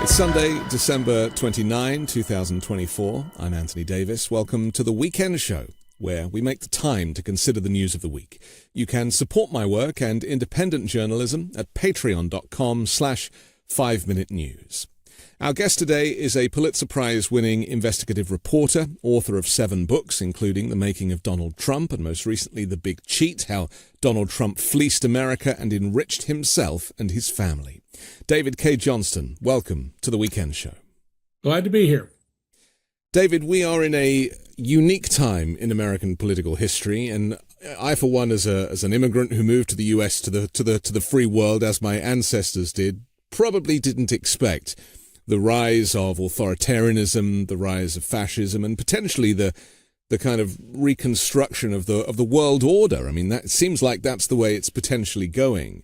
It's Sunday, December 29, 2024. I'm Anthony Davis. Welcome to The Weekend Show, where we make the time to consider the news of the week. You can support my work and independent journalism at patreon.com/5Minute News. Our guest today is a Pulitzer Prize winning investigative reporter, author of 7 books, including The Making of Donald Trump and most recently The Big Cheat, How Donald Trump Fleeced America and Enriched Himself and His Family. David Cay Johnston, welcome to The Weekend Show. Glad to be here. David, we are in a unique time in American political history, and I, for one, as an immigrant who moved to the U.S. to the free world, as my ancestors did, probably didn't expect the rise of authoritarianism, the rise of fascism, and potentially the kind of reconstruction of the world order. I mean, that seems like that's the way it's potentially going.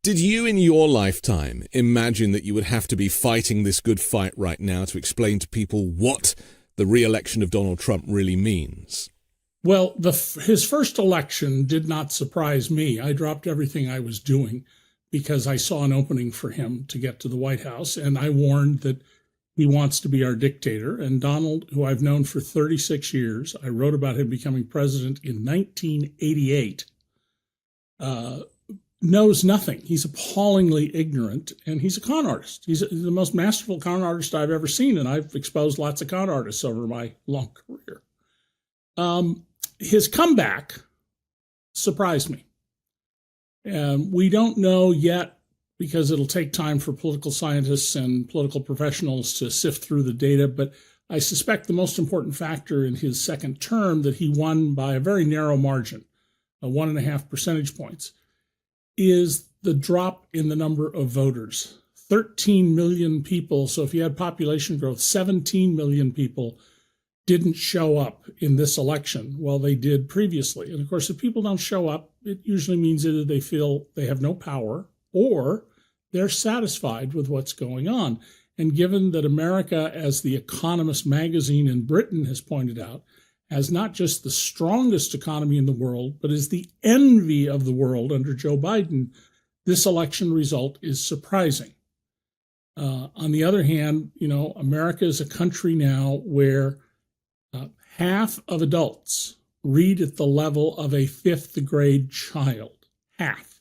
Did you, in your lifetime, imagine that you would have to be fighting this good fight right now to explain to people what the re-election of Donald Trump really means? Well, his first election did not surprise me. I dropped everything I was doing because I saw an opening for him to get to the White House, and I warned that he wants to be our dictator. And Donald, who I've known for 36 years, I wrote about him becoming president in 1988, knows nothing. He's appallingly ignorant, and he's a con artist. He's the most masterful con artist I've ever seen, and I've exposed lots of con artists over my long career. His comeback surprised me. We don't know yet, because it'll take time for political scientists and political professionals to sift through the data, but I suspect the most important factor in his second term, that he won by a very narrow margin, 1.5 percentage points, is the drop in the number of voters. 13 million people, so if you had population growth, 17 million people didn't show up in this election while they did previously. And of course, if people don't show up, it usually means either they feel they have no power or they're satisfied with what's going on. And given that America, as The Economist magazine in Britain has pointed out, has not just the strongest economy in the world, but is the envy of the world under Joe Biden, this election result is surprising. On the other hand, America is a country now where half of adults read at the level of a 5th grade child. Half.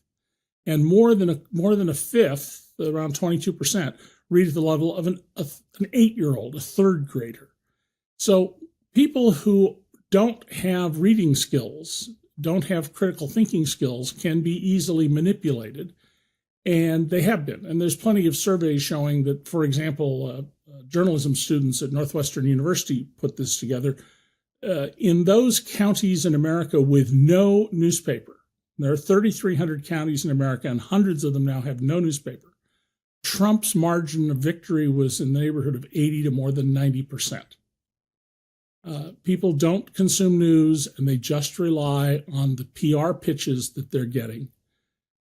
And more than a fifth, around 22%, read at the level of an 8-year-old, a 3rd grader. So people who don't have reading skills, don't have critical thinking skills, can be easily manipulated. And they have been. And there's plenty of surveys showing that, for example, journalism students at Northwestern University put this together. In those counties in America with no newspaper, there are 3,300 counties in America, and hundreds of them now have no newspaper. Trump's margin of victory was in the neighborhood of 80 to more than 90%. People don't consume news, and they just rely on the PR pitches that they're getting.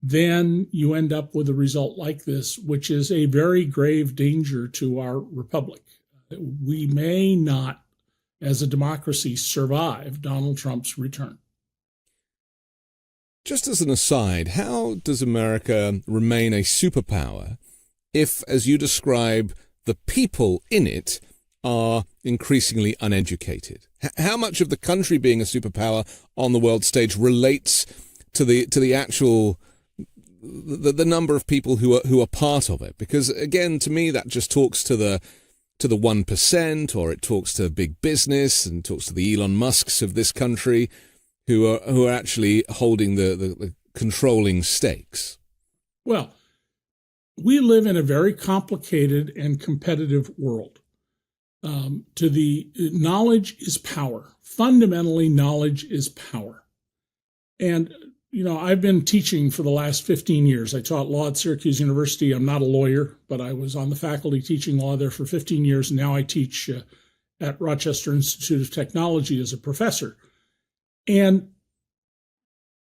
Then you end up with a result like this, which is a very grave danger to our republic. We may not, as a democracy, survive Donald Trump's return. Just as an aside, how does America remain a superpower if, as you describe, the people in it are increasingly uneducated? How much of the country being a superpower on the world stage relates to the actual the number of people who are part of it? Because again, to me, that just talks to the 1%, or it talks to big business and talks to the Elon Musks of this country, who are actually holding the controlling stakes. Well, we live in a very complicated and competitive world. Knowledge is power. Fundamentally, knowledge is power. And, I've been teaching for the last 15 years. I taught law at Syracuse University. I'm not a lawyer, but I was on the faculty teaching law there for 15 years. And now I teach at Rochester Institute of Technology as a professor. And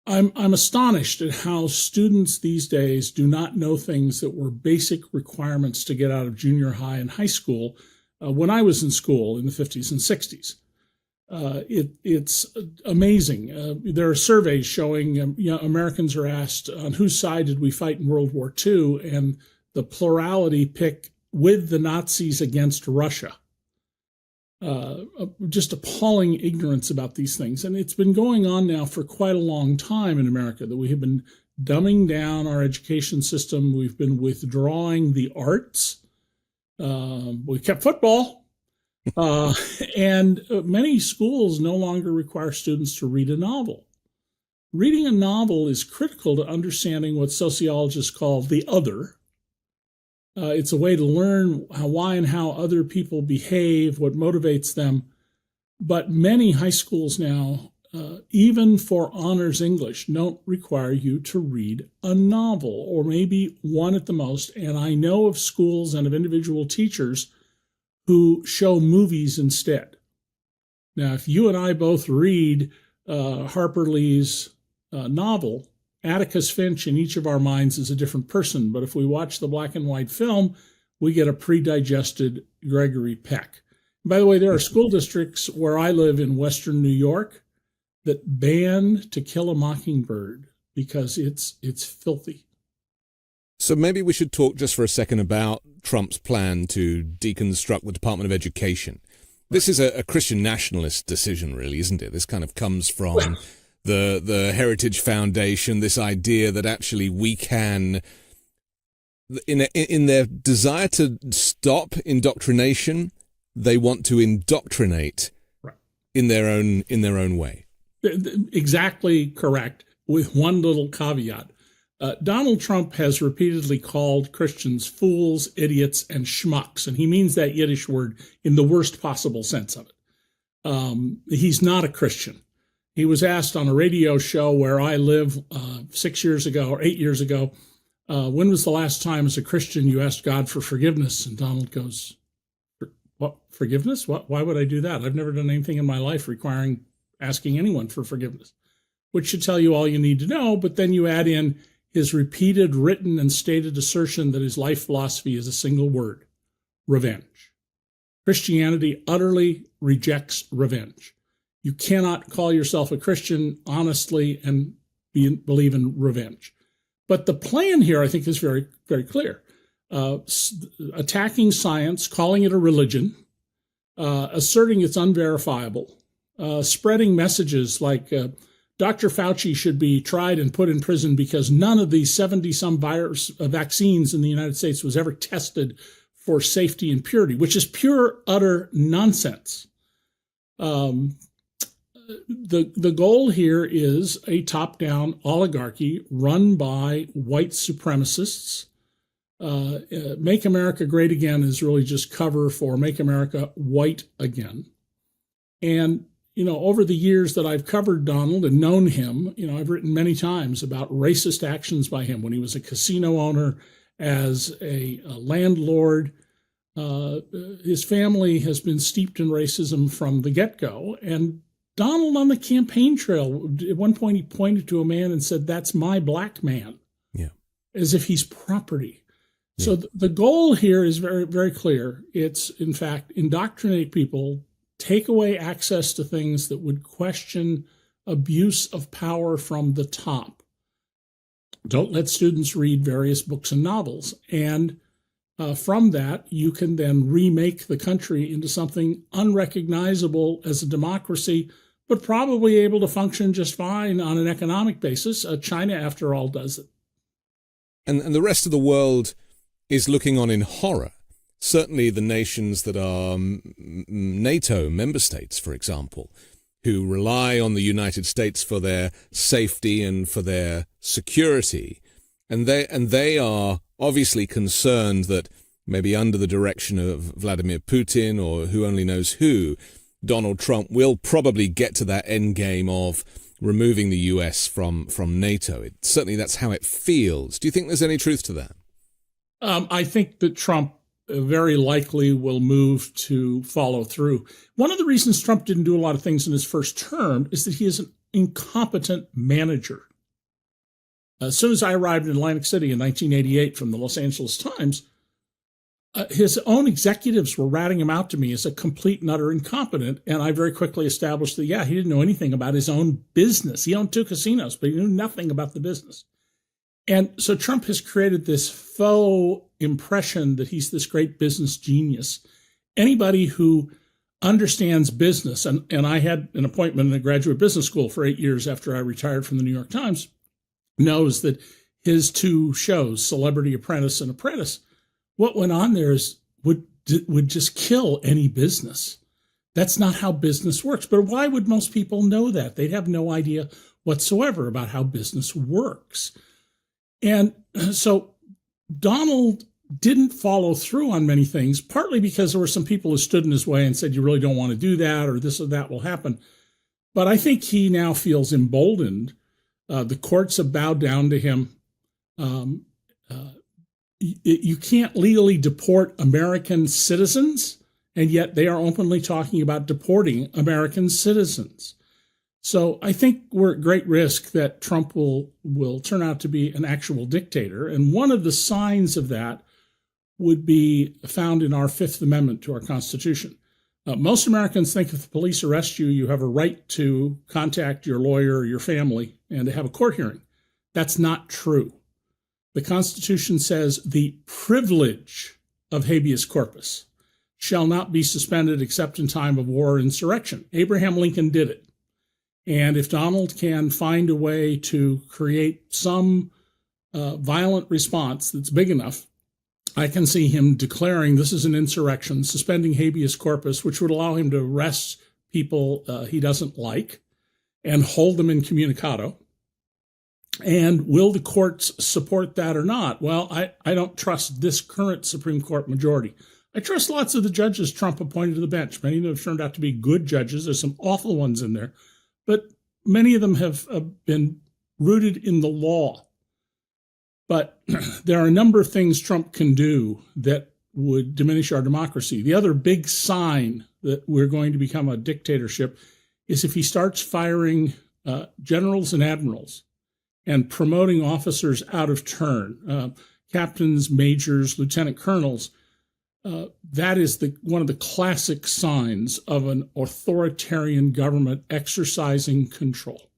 I'm astonished at how students these days do not know things that were basic requirements to get out of junior high and high school when I was in school in the 50s and 60s. It's amazing. There are surveys showing Americans are asked on whose side did we fight in World War II, and the plurality pick with the Nazis against Russia. Just appalling ignorance about these things. And it's been going on now for quite a long time in America, that we have been dumbing down our education system. We've been withdrawing the arts. We kept football. And many schools no longer require students to read a novel. Reading a novel is critical to understanding what sociologists call the other. It's a way to learn why and how other people behave, what motivates them. But many high schools now, even for honors English, don't require you to read a novel, or maybe one at the most. And I know of schools and of individual teachers who show movies instead. Now, if you and I both read Harper Lee's novel, Atticus Finch in each of our minds is a different person. But if we watch the black and white film, we get a pre-digested Gregory Peck. And by the way, there are school districts where I live in Western New York that ban To Kill a Mockingbird because it's filthy. So maybe we should talk just for a second about Trump's plan to deconstruct the Department of Education. This is a Christian nationalist decision, really, isn't it? This kind of comes from the Heritage Foundation, this idea that actually we can, in their desire to stop indoctrination, they want to indoctrinate in their own way. Exactly correct, with one little caveat. Donald Trump has repeatedly called Christians fools, idiots, and schmucks, and he means that Yiddish word in the worst possible sense of it. He's not a Christian. He was asked on a radio show where I live 6 years ago or 8 years ago, when was the last time as a Christian you asked God for forgiveness? And Donald goes, what, forgiveness? Why would I do that? I've never done anything in my life requiring asking anyone for forgiveness, which should tell you all you need to know. But then you add in his repeated written and stated assertion that his life philosophy is a single word: revenge. Christianity utterly rejects revenge. You cannot call yourself a Christian honestly and believe in revenge. But the plan here, I think, is very, very clear. Attacking science, calling it a religion, asserting it's unverifiable, spreading messages like Dr. Fauci should be tried and put in prison because none of these 70-some vaccines in the United States was ever tested for safety and purity, which is pure, utter nonsense. The goal here is a top-down oligarchy run by white supremacists. Make America Great Again is really just cover for Make America White Again. And, over the years that I've covered Donald and known him, I've written many times about racist actions by him when he was a casino owner, as a landlord. His family has been steeped in racism from the get-go. And Donald on the campaign trail, at one point he pointed to a man and said, "That's my black man," as if he's property. Yeah. So the goal here is very, very clear. It's, in fact, indoctrinate people, take away access to things that would question abuse of power from the top. Don't let students read various books and novels. And from that, you can then remake the country into something unrecognizable as a democracy, but probably able to function just fine on an economic basis. China, after all, does it. And the rest of the world is looking on in horror. Certainly the nations that are NATO member states, for example, who rely on the United States for their safety and for their security. And they are obviously concerned that maybe under the direction of Vladimir Putin, or who only knows who, Donald Trump will probably get to that end game of removing the US from NATO. Certainly that's how it feels. Do you think there's any truth to that? I think that Trump very likely will move to follow through. One of the reasons Trump didn't do a lot of things in his first term is that he is an incompetent manager. As soon as I arrived in Atlantic City in 1988 from the Los Angeles Times, his own executives were ratting him out to me as a complete and utter incompetent, and I very quickly established that, he didn't know anything about his own business. He owned 2 casinos, but he knew nothing about the business. And so Trump has created this faux impression that he's this great business genius. Anybody who understands business, and I had an appointment in a graduate business school for 8 years after I retired from the New York Times, knows that his two shows, Celebrity Apprentice and Apprentice, what went on there would just kill any business. That's not how business works. But why would most people know that? They'd have no idea whatsoever about how business works. And so Donald didn't follow through on many things, partly because there were some people who stood in his way and said, you really don't want to do that, or this or that will happen. But I think he now feels emboldened. The courts have bowed down to him. You can't legally deport American citizens, and yet they are openly talking about deporting American citizens. So I think we're at great risk that Trump will turn out to be an actual dictator. And one of the signs of that would be found in our Fifth Amendment to our Constitution. Most Americans think if the police arrest you, you have a right to contact your lawyer or your family and to have a court hearing. That's not true. The Constitution says the privilege of habeas corpus shall not be suspended except in time of war or insurrection. Abraham Lincoln did it. And if Donald can find a way to create some violent response that's big enough, I can see him declaring this is an insurrection, suspending habeas corpus, which would allow him to arrest people he doesn't like and hold them incommunicado. And will the courts support that or not? Well, I don't trust this current Supreme Court majority. I trust lots of the judges Trump appointed to the bench. Many of them have turned out to be good judges. There's some awful ones in there, but many of them have been rooted in the law. But there are a number of things Trump can do that would diminish our democracy. The other big sign that we're going to become a dictatorship is if he starts firing generals and admirals and promoting officers out of turn, captains, majors, lieutenant colonels. That is one of the classic signs of an authoritarian government exercising control.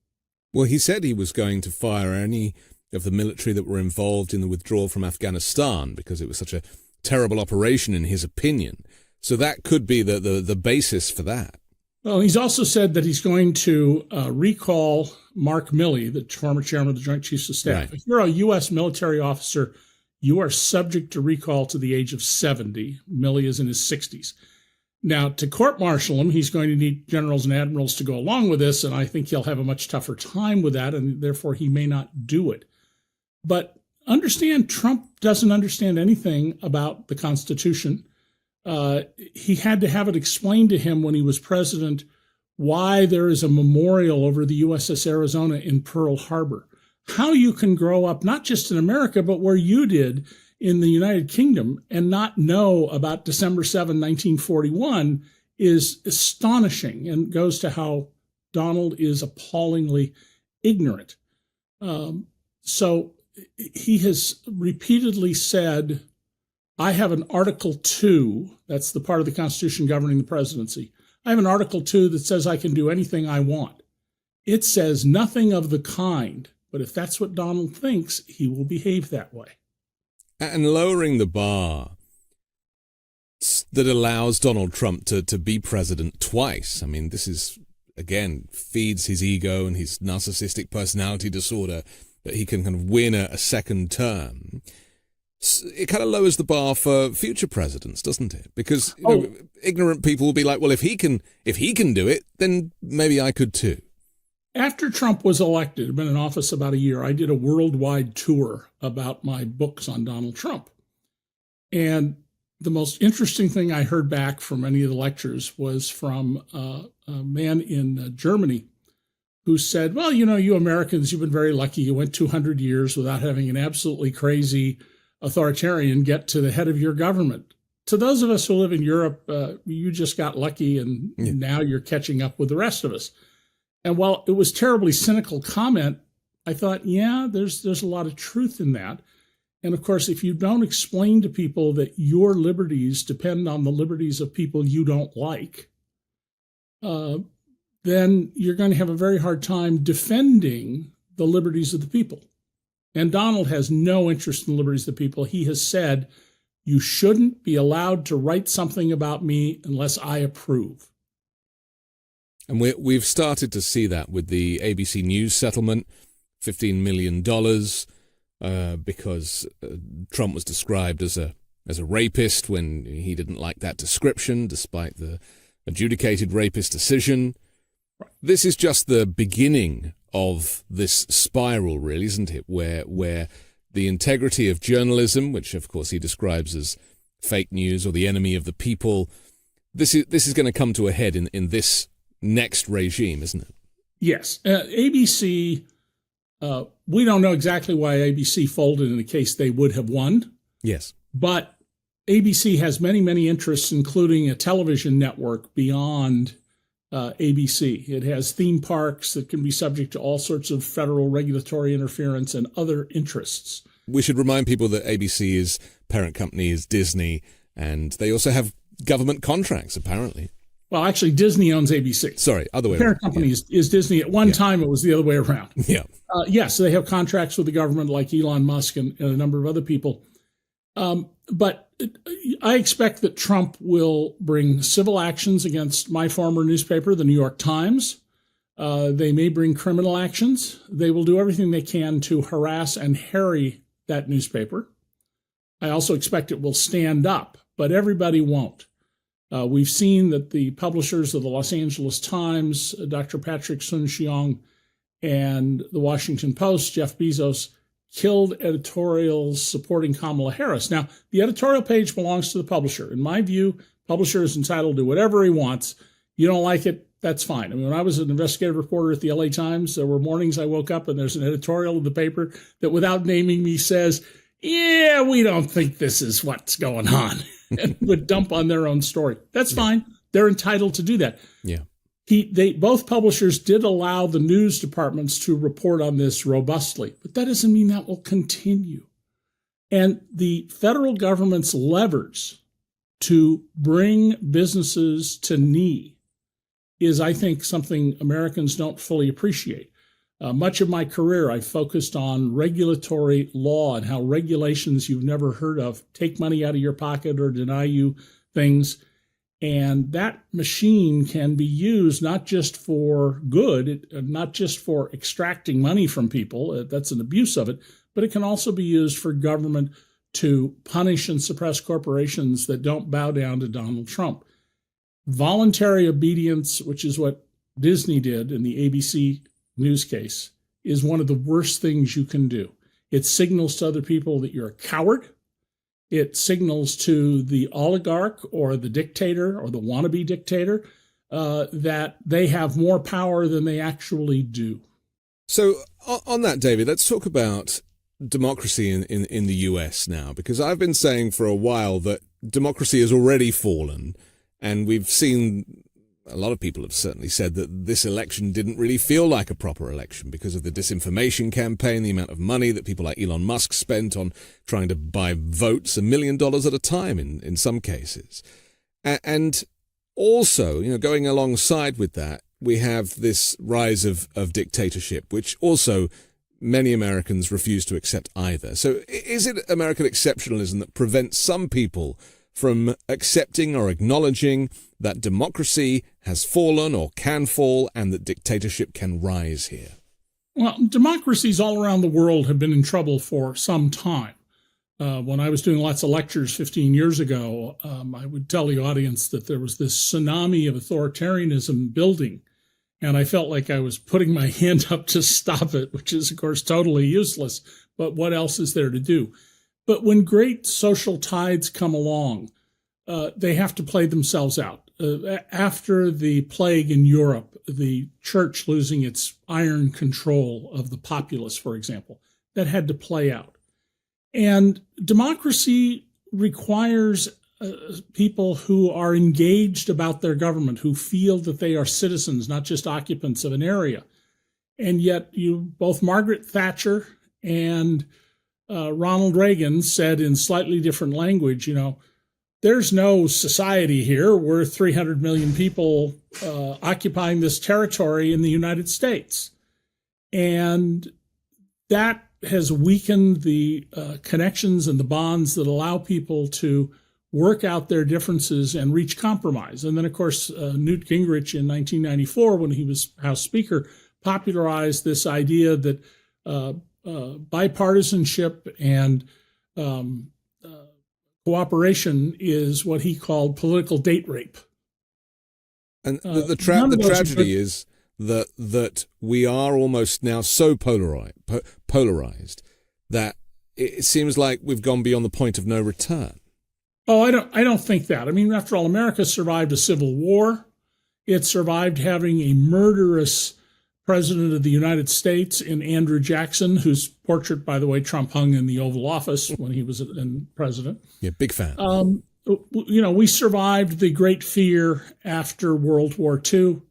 Well, he said he was going to fire any of the military that were involved in the withdrawal from Afghanistan because it was such a terrible operation in his opinion. So that could be the basis for that. Well, he's also said that he's going to recall Mark Milley, the former chairman of the Joint Chiefs of Staff. Right. If you're a U.S. military officer, you are subject to recall to the age of 70. Milley is in his 60s. Now, to court-martial him, he's going to need generals and admirals to go along with this, and I think he'll have a much tougher time with that, and therefore he may not do it. But understand, Trump doesn't understand anything about the Constitution. He had to have it explained to him when he was president why there is a memorial over the USS Arizona in Pearl Harbor. How you can grow up, not just in America, but where you did in the United Kingdom and not know about December 7, 1941 is astonishing and goes to how Donald is appallingly ignorant. So he has repeatedly said, I have an Article 2, that's the part of the Constitution governing the presidency. I have an Article 2 that says I can do anything I want. It says nothing of the kind, but if that's what Donald thinks, he will behave that way. And lowering the bar that allows Donald Trump to be president twice. I mean, this is, again, feeds his ego and his narcissistic personality disorder that he can kind of win a second term. It kind of lowers the bar for future presidents, doesn't it? Because ignorant people will be like, well, if he can do it, then maybe I could too. After Trump was elected, I've been in office about a year, I did a worldwide tour about my books on Donald Trump. And the most interesting thing I heard back from any of the lectures was from a man in Germany who said, well, you Americans, you've been very lucky. You went 200 years without having an absolutely crazy authoritarian get to the head of your government. To those of us who live in Europe, you just got lucky and now you're catching up with the rest of us. And while it was terribly cynical comment, I thought, yeah, there's a lot of truth in that. And of course, if you don't explain to people that your liberties depend on the liberties of people you don't like, then you're going to have a very hard time defending the liberties of the people. And Donald has no interest in liberties of the people. He has said, you shouldn't be allowed to write something about me unless I approve. And we've started to see that with the ABC News settlement, $15 million, because Trump was described as a rapist when he didn't like that description, despite the adjudicated rapist decision. This is just the beginning of this spiral, really, isn't it? Where the integrity of journalism, which of course he describes as fake news or the enemy of the people, this is going to come to a head in this next regime, isn't it? Yes. ABC, we don't know exactly why ABC folded in the case they would have won. Yes. But ABC has many, many interests, including a television network beyond ABC. It has theme parks that can be subject to all sorts of federal regulatory interference and other interests. We should remind people that ABC's parent company is Disney, and they also have government contracts, apparently. Well, actually, Disney owns ABC. Sorry, other way around. The parent around. company is Disney. At one time, it was the other way around. Yeah. Yes, they have contracts with the government like Elon Musk and a number of other people. But I expect that Trump will bring civil actions against my former newspaper, the New York Times. They may bring criminal actions. They will do everything they can to harass and harry that newspaper. I also expect it will stand up, but everybody won't. We've seen that the publishers of the Los Angeles Times, Dr. Patrick Soon-Shiong, and the Washington Post, Jeff Bezos, killed editorials supporting Kamala Harris. Now, the editorial page belongs to the publisher. In my view, publisher is entitled to whatever he wants. You don't like it, that's fine. I mean, when I was an investigative reporter at the LA Times, there were mornings I woke up and there's an editorial in the paper that, without naming me, says, yeah, we don't think this is what's going on, and would dump on their own story. That's fine. They're entitled to do that. Yeah. Both publishers did allow the news departments to report on this robustly, but that doesn't mean that will continue. And the federal government's levers to bring businesses to knee is, I think, something Americans don't fully appreciate. Much of my career, I focused on regulatory law and how regulations you've never heard of take money out of your pocket or deny you things. And that machine can be used not just for good, not just for extracting money from people, that's an abuse of it, but it can also be used for government to punish and suppress corporations that don't bow down to Donald Trump. Voluntary obedience, which is what Disney did in the ABC News case, is one of the worst things you can do. It signals to other people that you're a coward. It signals to the oligarch or the dictator or the wannabe dictator that they have more power than they actually do. So on that, David, let's talk about democracy in the US now, because I've been saying for a while that democracy has already fallen, and we've seen a lot of people have certainly said that this election didn't really feel like a proper election because of the disinformation campaign, the amount of money that people like Elon Musk spent on trying to buy votes, $1 million at a time in some cases. And also, going alongside with that, we have this rise of dictatorship, which also many Americans refuse to accept either. So is it American exceptionalism that prevents some people from accepting or acknowledging that democracy has fallen or can fall and that dictatorship can rise here? Well, democracies all around the world have been in trouble for some time. When I was doing lots of lectures 15 years ago, I would tell the audience that there was this tsunami of authoritarianism building, and I felt like I was putting my hand up to stop it, which is, of course, totally useless. But what else is there to do? But when great social tides come along, they have to play themselves out. After the plague in Europe, the church losing its iron control of the populace, for example, that had to play out. And democracy requires people who are engaged about their government, who feel that they are citizens, not just occupants of an area. And yet both Margaret Thatcher and Ronald Reagan said in slightly different language, there's no society here. We're 300 million people occupying this territory in the United States. And that has weakened the connections and the bonds that allow people to work out their differences and reach compromise. And then, of course, Newt Gingrich in 1994, when he was House Speaker, popularized this idea that bipartisanship and cooperation is what he called political date rape. And the tragedy is that we are almost now so polarized that it seems like we've gone beyond the point of no return. Oh, I don't think that. I mean, after all, America survived a civil war. It survived having a murderous president of the United States in Andrew Jackson, whose portrait, by the way, Trump hung in the Oval Office when he was president. Yeah, big fan. We survived the Great Fear after World War II.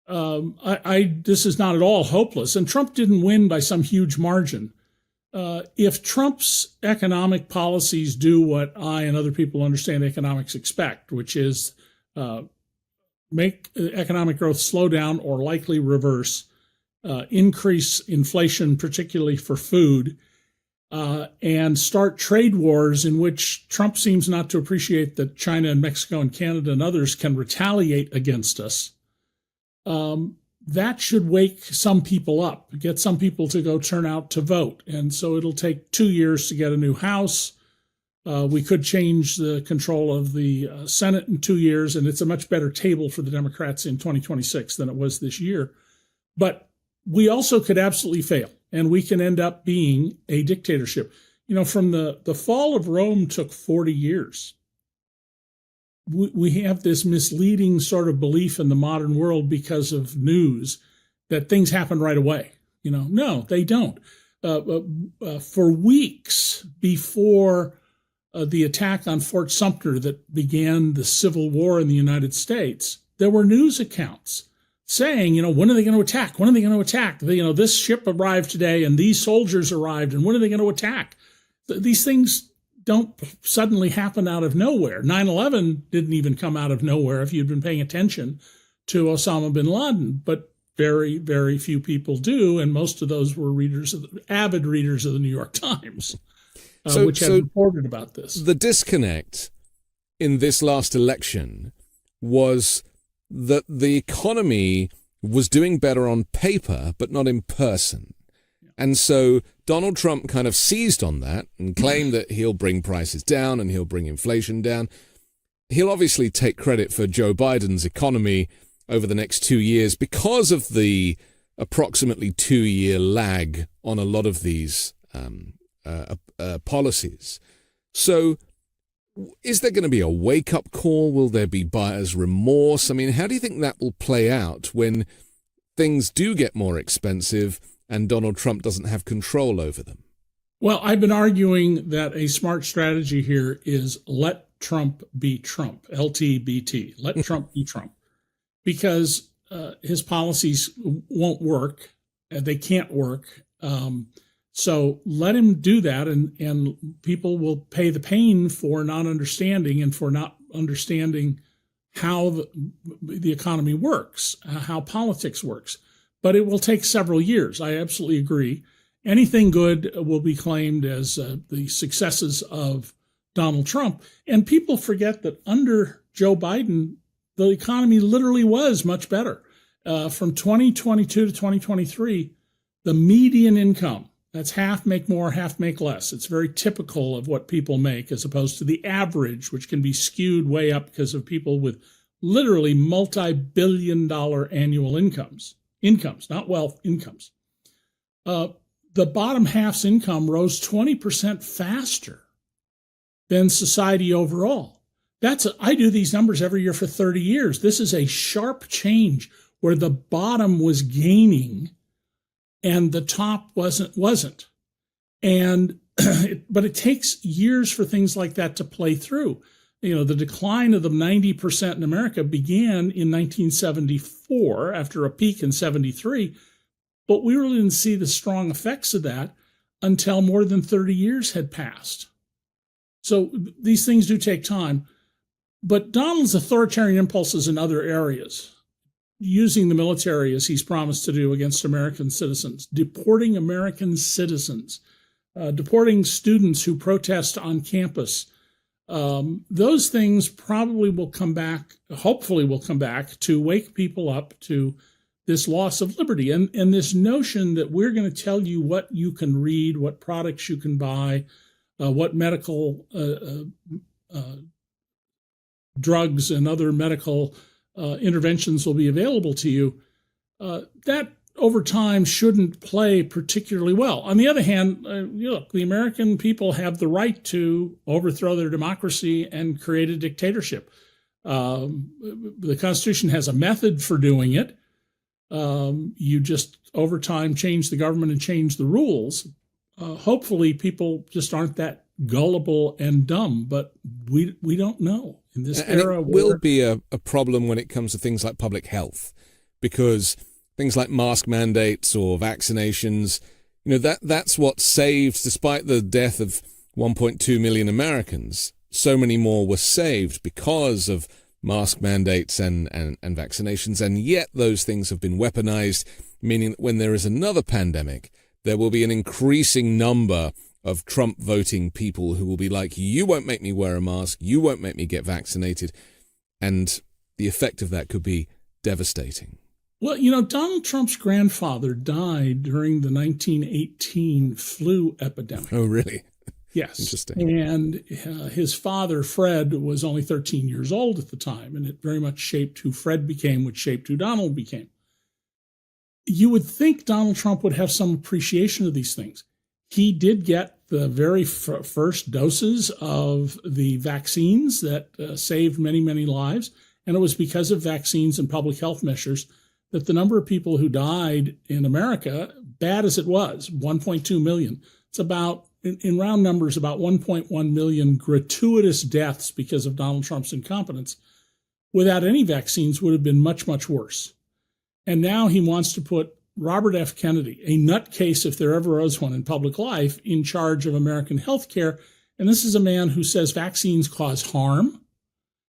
This is not at all hopeless. And Trump didn't win by some huge margin. If Trump's economic policies do what I and other people understand economics expect, which is make economic growth slow down or likely reverse, increase inflation, particularly for food, and start trade wars in which Trump seems not to appreciate that China and Mexico and Canada and others can retaliate against us, that should wake some people up, get some people to go turn out to vote. And so it'll take 2 years to get a new House. We could change the control of the Senate in 2 years, and it's a much better table for the Democrats in 2026 than it was this year. But we also could absolutely fail, and we can end up being a dictatorship. You know, from the fall of Rome took 40 years. We have this misleading sort of belief in the modern world because of news that things happen right away. You know, no, they don't. For weeks before the attack on Fort Sumter that began the Civil War in the United States, there were news accounts saying, when are they going to attack? When are they going to attack? This ship arrived today and these soldiers arrived, and when are they going to attack? These things don't suddenly happen out of nowhere. 9/11 didn't even come out of nowhere if you'd been paying attention to Osama bin Laden, but very, very few people do, and most of those were avid readers of the New York Times, which had reported about this. The disconnect in this last election was that the economy was doing better on paper, but not in person. And so Donald Trump kind of seized on that and claimed that he'll bring prices down and he'll bring inflation down. He'll obviously take credit for Joe Biden's economy over the next 2 years because of the approximately 2-year lag on a lot of these policies. So is there going to be a wake-up call? Will there be buyer's remorse? I mean, how do you think that will play out when things do get more expensive and Donald Trump doesn't have control over them? Well, I've been arguing that a smart strategy here is let Trump be Trump, LTBT, let Trump be Trump, because his policies won't work. They can't work. So let him do that, and people will pay the pain for not understanding and for not understanding how the economy works, how politics works. But it will take several years. I absolutely agree. Anything good will be claimed as the successes of Donald Trump. And people forget that under Joe Biden, the economy literally was much better. From 2022 to 2023, the median income, that's half make more, half make less. It's very typical of what people make as opposed to the average, which can be skewed way up because of people with literally multi-billion-dollar annual incomes, not wealth, incomes. The bottom half's income rose 20% faster than society overall. I do these numbers every year for 30 years. This is a sharp change where the bottom was gaining and the top wasn't. And but it takes years for things like that to play through. The decline of the 90% in America began in 1974 after a peak in 73, but we really didn't see the strong effects of that until more than 30 years had passed. So these things do take time, but Donald's authoritarian impulses in other areas using the military as he's promised to do against American citizens, deporting American citizens, deporting students who protest on campus. Those things probably will come back, hopefully will come back to wake people up to this loss of liberty and this notion that we're going to tell you what you can read, what products you can buy, what medical drugs and other medical interventions will be available to you. That over time shouldn't play particularly well. On the other hand, look, the American people have the right to overthrow their democracy and create a dictatorship. The Constitution has a method for doing it. You just over time change the government and change the rules. Hopefully people just aren't that gullible and dumb, but we don't know in this era. It will be a problem when it comes to things like public health, because things like mask mandates or vaccinations, that's what saved, despite the death of 1.2 million Americans, so many more were saved because of mask mandates and vaccinations. And yet those things have been weaponized, meaning that when there is another pandemic, there will be an increasing number of Trump voting people who will be like, you won't make me wear a mask, you won't make me get vaccinated. And the effect of that could be devastating. Well, Donald Trump's grandfather died during the 1918 flu epidemic. Oh, really? Yes. Interesting. And his father, Fred, was only 13 years old at the time, and it very much shaped who Fred became, which shaped who Donald became. You would think Donald Trump would have some appreciation of these things. He did get the very first doses of the vaccines that saved many, many lives. And it was because of vaccines and public health measures that the number of people who died in America, bad as it was, 1.2 million, it's about, in round numbers, about 1.1 million gratuitous deaths because of Donald Trump's incompetence. Without any vaccines would have been much, much worse. And now he wants to put Robert F. Kennedy, a nutcase if there ever was one in public life, in charge of American health care. And this is a man who says vaccines cause harm.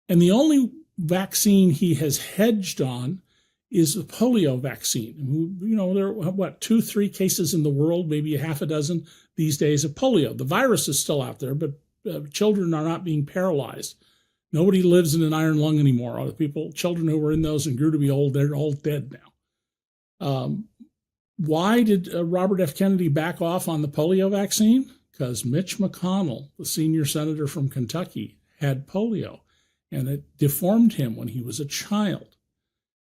And the only vaccine he has hedged on is the polio vaccine. There are, 2-3 cases in the world, maybe a half a dozen these days of polio. The virus is still out there, but children are not being paralyzed. Nobody lives in an iron lung anymore. All the children who were in those and grew to be old, they're all dead now. Why did Robert F. Kennedy back off on the polio vaccine? Because Mitch McConnell, the senior senator from Kentucky, had polio, and it deformed him when he was a child.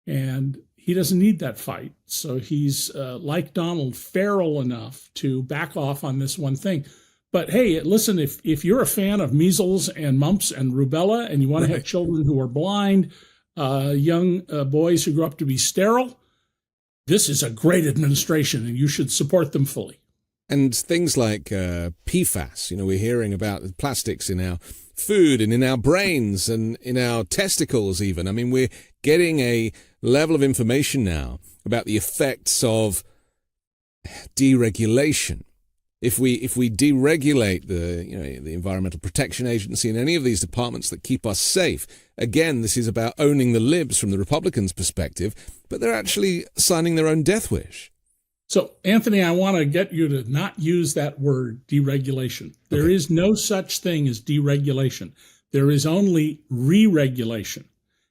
And he doesn't need that fight. So he's, like Donald, feral enough to back off on this one thing. But hey, listen, if you're a fan of measles and mumps and rubella and you want to have children who are blind, young boys who grow up to be sterile, this is a great administration and you should support them fully. And things like PFAS, we're hearing about plastics in our food and in our brains and in our testicles even. I mean, we're getting a level of information now about the effects of deregulation. If we deregulate the Environmental Protection Agency and any of these departments that keep us safe, again, this is about owning the libs from the Republicans' perspective, but they're actually signing their own death wish. So, Anthony, I want to get you to not use that word, deregulation. There is no such thing as deregulation. There is only re-regulation.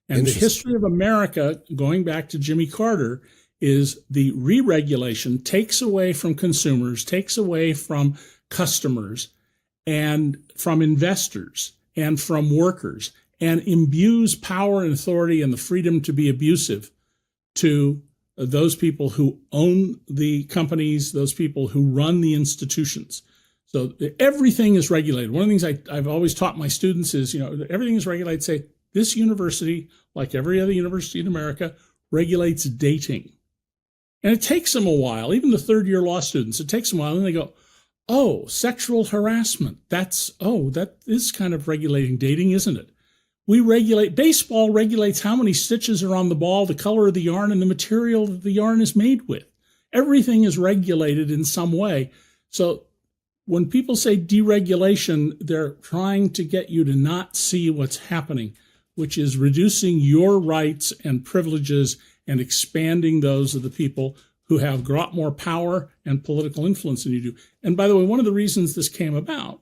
And the history of America, going back to Jimmy Carter, is the re-regulation takes away from consumers, takes away from customers, and from investors, and from workers, and imbues power and authority and the freedom to be abusive to those people who own the companies, those people who run the institutions. So everything is regulated. One of the things I've always taught my students is, everything is regulated. Say, this university, like every other university in America, regulates dating. And it takes them a while, even the third-year law students, it takes them a while, and they go, oh, sexual harassment. That is kind of regulating dating, isn't it? Baseball regulates how many stitches are on the ball, the color of the yarn, and the material that the yarn is made with. Everything is regulated in some way. So when people say deregulation, they're trying to get you to not see what's happening, which is reducing your rights and privileges and expanding those of the people who have got more power and political influence than you do. And by the way, one of the reasons this came about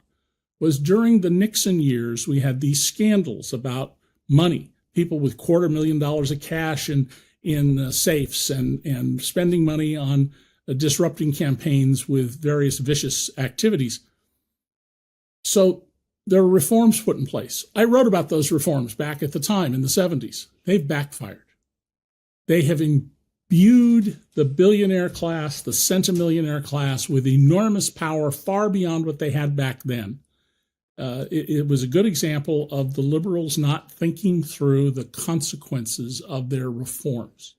was during the Nixon years, we had these scandals about money, people with $250,000 of cash in safes and spending money on disrupting campaigns with various vicious activities. So there were reforms put in place. I wrote about those reforms back at the time in the 70s. They've backfired. They have imbued the billionaire class, the centimillionaire class, with enormous power far beyond what they had back then. It was a good example of the liberals not thinking through the consequences of their reforms.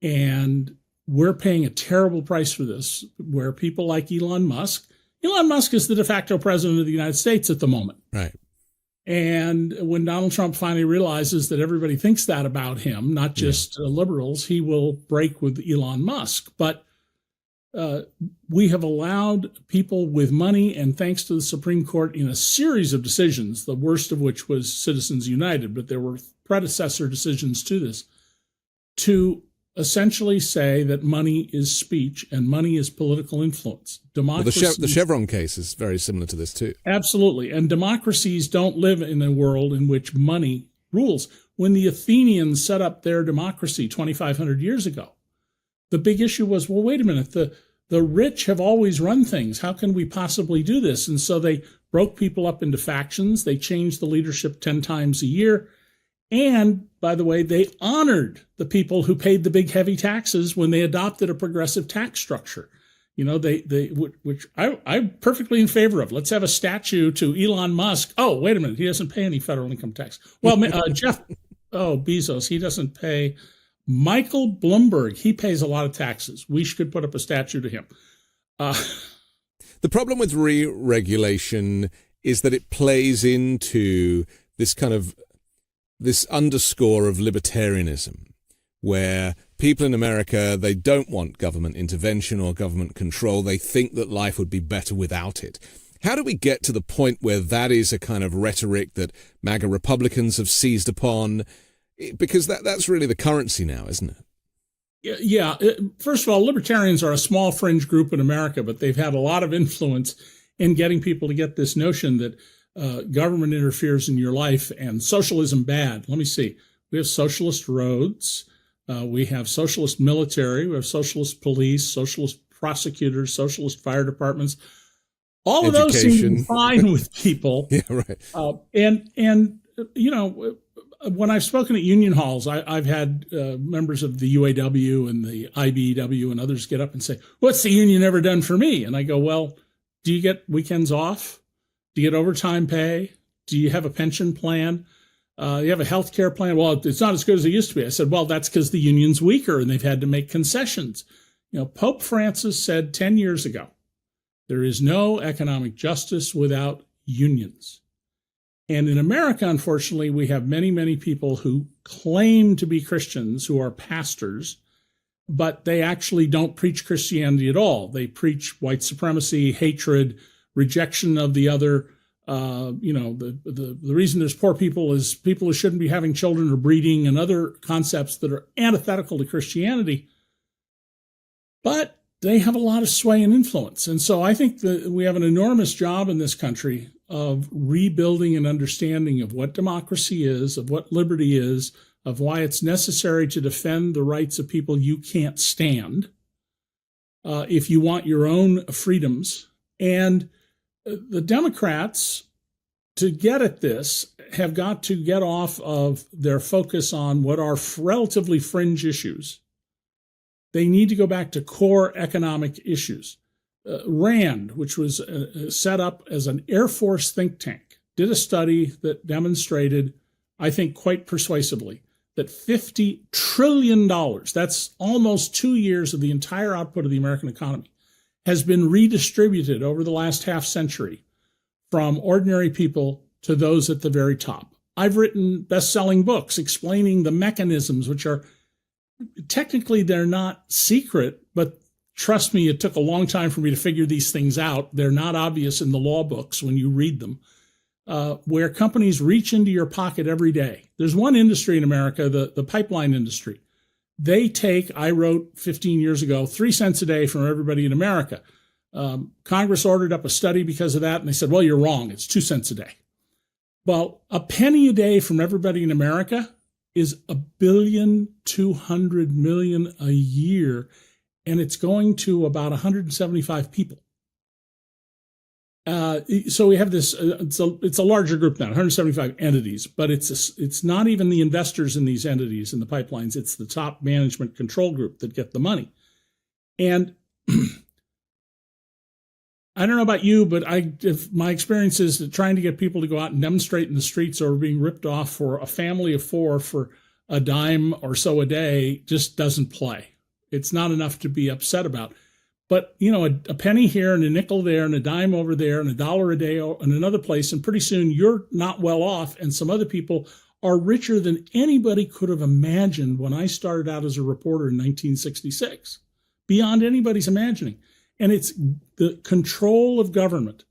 And we're paying a terrible price for this, where people like Elon Musk is the de facto president of the United States at the moment. Right. And when Donald Trump finally realizes that everybody thinks that about him, not just liberals, he will break with Elon Musk. But we have allowed people with money, and thanks to the Supreme Court in a series of decisions, the worst of which was Citizens United, but there were predecessor decisions to this, to essentially say that money is speech and money is political influence. Democracy, well, the Chevron case is very similar to this too. Absolutely. And democracies don't live in a world in which money rules. When the Athenians set up their democracy 2,500 years ago, the big issue was, well, wait a minute, the rich have always run things. How can we possibly do this? And so they broke people up into factions. They changed the leadership 10 times a year. And, by the way, they honored the people who paid the big, heavy taxes when they adopted a progressive tax structure. You know, which I'm perfectly in favor of. Let's have a statue to Elon Musk. Oh, wait a minute. He doesn't pay any federal income tax. Well, Bezos, he doesn't pay. Michael Bloomberg, he pays a lot of taxes. We should put up a statue to him. The problem with re-regulation is that it plays into this kind of this underscore of libertarianism, where people in America, they don't want government intervention or government control. They think that life would be better without it. How do we get to the point where that is a kind of rhetoric that MAGA Republicans have seized upon? Because that's really the currency now, isn't it? Yeah. First of all, libertarians are a small fringe group in America, but they've had a lot of influence in getting people to get this notion that government interferes in your life and socialism bad. Let me see. We have socialist roads. We have socialist military. We have socialist police, socialist prosecutors, socialist fire departments. All of those seem to be fine with people. Yeah, right. And you know, when I've spoken at union halls, I've had members of the UAW and the IBEW and others get up and say, "What's the union ever done for me?" And I go, "Well, do you get weekends off? Do you get overtime pay? Do you have a pension plan? You have a health care plan?" "Well, it's not as good as it used to be." I said, "Well, that's because the union's weaker and they've had to make concessions." You know, Pope Francis said 10 years ago, there is no economic justice without unions. And in America, unfortunately, we have many, many people who claim to be Christians, who are pastors, but they actually don't preach Christianity at all. They preach white supremacy, hatred, rejection of the other. The reason there's poor people is people who shouldn't be having children or breeding, and other concepts that are antithetical to Christianity. But they have a lot of sway and influence. And so I think that we have an enormous job in this country of rebuilding an understanding of what democracy is, of what liberty is, of why it's necessary to defend the rights of people you can't stand if you want your own freedoms. And the Democrats, to get at this, have got to get off of their focus on what are relatively fringe issues. They need to go back to core economic issues. RAND, which was set up as an Air Force think tank, did a study that demonstrated, I think quite persuasively, that $50 trillion, that's almost 2 years of the entire output of the American economy, has been redistributed over the last half century from ordinary people to those at the very top. I've written best-selling books explaining the mechanisms, which are technically they're not secret, but trust me, it took a long time for me to figure these things out. They're not obvious in the law books when you read them, where companies reach into your pocket every day. There's one industry in America, the pipeline industry, I wrote 15 years ago, 3 cents a day from everybody in America. Congress ordered up a study because of that, and they said, well, you're wrong. It's 2 cents a day. Well, a penny a day from everybody in America is $1,200,000,000 a year, and it's going to about 175 people. So we have this, it's a larger group now, 175 entities, but it's not even the investors in these entities in the pipelines. It's the top management control group that get the money. And I don't know about you, but if my experience is that trying to get people to go out and demonstrate in the streets over being ripped off for a family of 4 for a dime or so a day just doesn't play. It's not enough to be upset about. But, a penny here and a nickel there and a dime over there and $1 a day in another place, and pretty soon you're not well off, and some other people are richer than anybody could have imagined when I started out as a reporter in 1966, beyond anybody's imagining. And it's the control of government,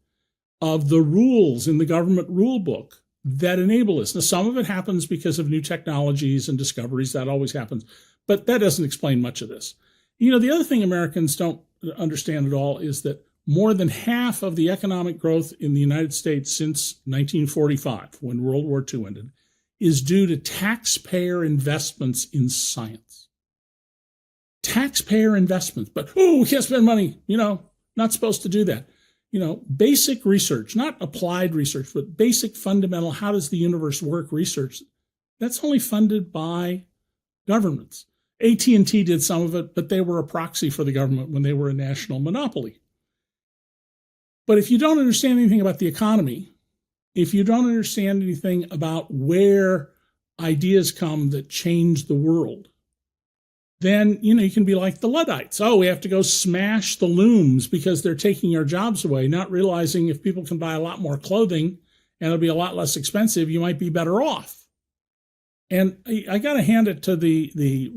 of the rules in the government rule book that enable this. Now, some of it happens because of new technologies and discoveries. That always happens. But that doesn't explain much of this. The other thing Americans don't understand at all is that more than half of the economic growth in the United States since 1945, when World War II ended, is due to taxpayer investments in science. Taxpayer investments, but, we can't spend money, not supposed to do that. Basic research, not applied research, but basic fundamental, how does the universe work research, that's only funded by governments. AT&T did some of it, but they were a proxy for the government when they were a national monopoly. But if you don't understand anything about the economy, if you don't understand anything about where ideas come that change the world, then, you can be like the Luddites. Oh, we have to go smash the looms because they're taking our jobs away, not realizing if people can buy a lot more clothing and it'll be a lot less expensive, you might be better off. And I got to hand it to the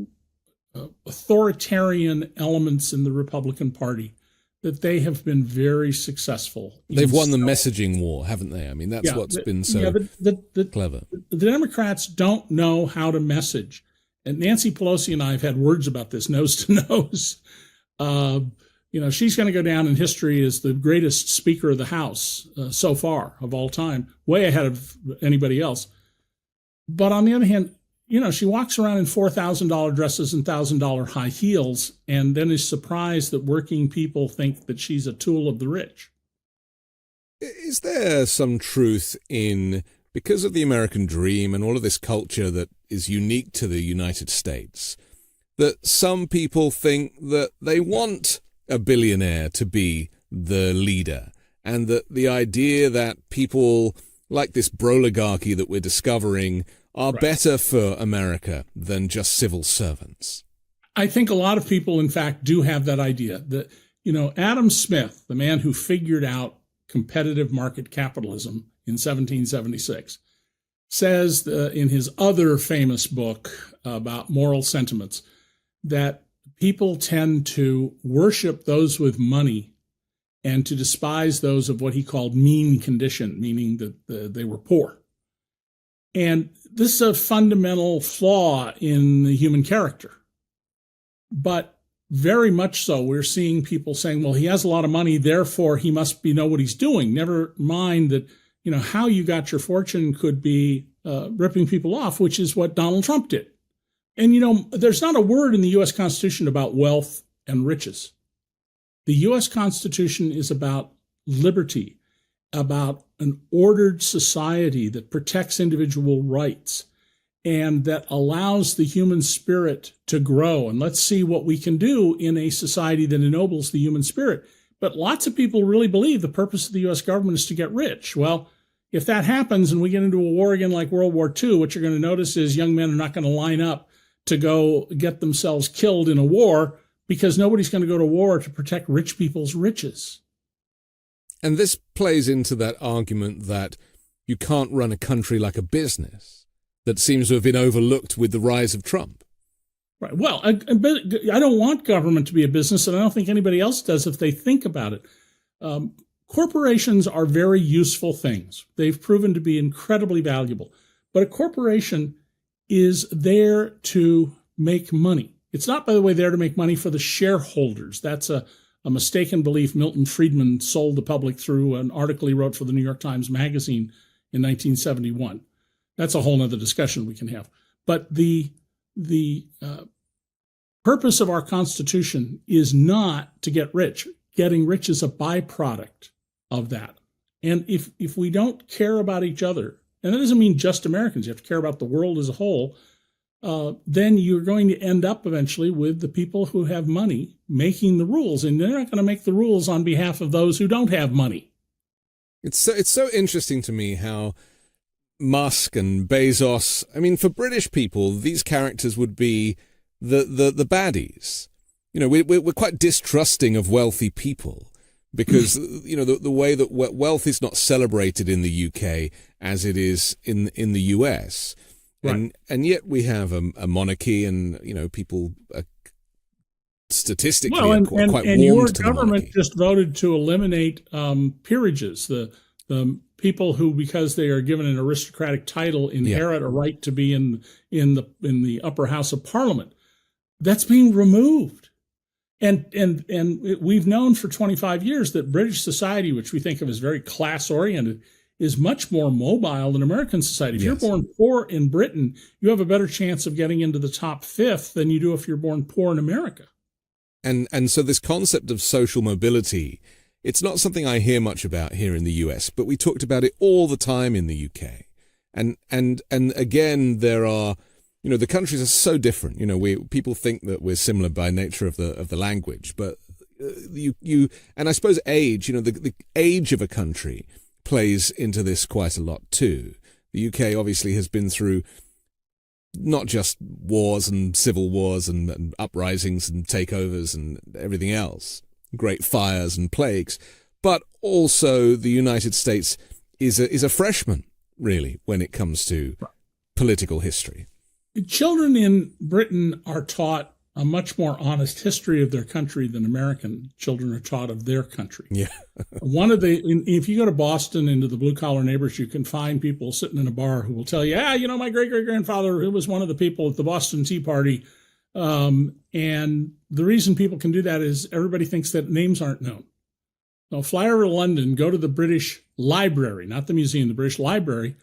authoritarian elements in the Republican Party that they have been very successful. They've won the messaging war, haven't they? I mean, that's what's been so clever. The Democrats don't know how to message. And Nancy Pelosi and I have had words about this nose to nose. She's going to go down in history as the greatest Speaker of the House so far of all time, way ahead of anybody else. But on the other hand, she walks around in $4,000 dresses and $1,000 high heels, and then is surprised that working people think that she's a tool of the rich. Is there some truth in, because of the American dream and all of this culture that is unique to the United States, that some people think that they want a billionaire to be the leader, and that the idea that people like this broligarchy that we're discovering are better for America than just civil servants? I think a lot of people, in fact, do have that idea that, Adam Smith, the man who figured out competitive market capitalism in 1776, says in his other famous book about moral sentiments that people tend to worship those with money and to despise those of what he called mean condition, meaning that they were poor. And this is a fundamental flaw in the human character. But very much so, we're seeing people saying, well, he has a lot of money, therefore he must know what he's doing. Never mind that, how you got your fortune could be ripping people off, which is what Donald Trump did. And, there's not a word in the U.S. Constitution about wealth and riches. The U.S. Constitution is about liberty, about an ordered society that protects individual rights and that allows the human spirit to grow. And let's see what we can do in a society that ennobles the human spirit. But lots of people really believe the purpose of the U.S. government is to get rich. Well, if that happens and we get into a war again like World War II, what you're going to notice is young men are not going to line up to go get themselves killed in a war because nobody's going to go to war to protect rich people's riches. And this plays into that argument that you can't run a country like a business that seems to have been overlooked with the rise of Trump. Right. Well, I don't want government to be a business, and I don't think anybody else does if they think about it. Corporations are very useful things. They've proven to be incredibly valuable. But a corporation is there to make money. It's not, by the way, there to make money for the shareholders. That's a mistaken belief Milton Friedman sold the public through an article he wrote for the New York Times Magazine in 1971. That's a whole other discussion we can have. But the purpose of our Constitution is not to get rich. Getting rich is a byproduct of that. And if we don't care about each other, and that doesn't mean just Americans, you have to care about the world as a whole, then you're going to end up eventually with the people who have money making the rules. And they're not going to make the rules on behalf of those who don't have money. It's so interesting to me how Musk and Bezos, I mean, for British people, these characters would be the baddies. You know, we're quite distrusting of wealthy people because, you know, the way that wealth is not celebrated in the UK as it is in the US. Right. And yet we have a monarchy, and, you know, people are statistically quite warm to the monarchy. And your government just voted to eliminate peerages. The people who, because they are given an aristocratic title, inherit a right to be in the upper house of Parliament. That's being removed. And we've known for 25 years that British society, which we think of as very class-oriented, is much more mobile than American society. If you're born poor in Britain, you have a better chance of getting into the top fifth than you do if you're born poor in America. And so this concept of social mobility, it's not something I hear much about here in the US, but we talked about it all the time in the UK. And again, there are, you know, the countries are so different. You know, people think that we're similar by nature of the language, but and I suppose age, you know, the age of a country plays into this quite a lot too. The UK obviously has been through not just wars and civil wars and uprisings and takeovers and everything else, great fires and plagues, but also the United States is a freshman, really, when it comes to political history. Children in Britain are taught a much more honest history of their country than American children are taught of their country. Yeah. If you go to Boston into the blue collar neighborhoods, you can find people sitting in a bar who will tell you, you know, my great grandfather, who was one of the people at the Boston Tea Party. And the reason people can do that is everybody thinks that names aren't known. Now, fly over to London, go to the British Library, not the museum, the British Library,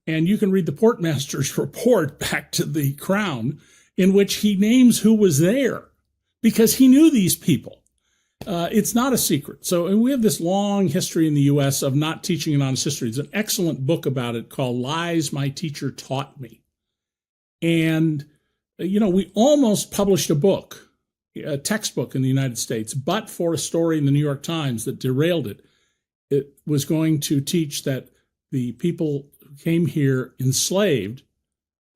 and you can read the Portmaster's report back to the Crown, in which he names who was there because he knew these people. It's not a secret. So we have this long history in the U.S. of not teaching an honest history. There's an excellent book about it called Lies My Teacher Taught Me. And, you know, we almost published a textbook in the United States, but for a story in the New York Times that derailed it. It was going to teach that the people who came here enslaved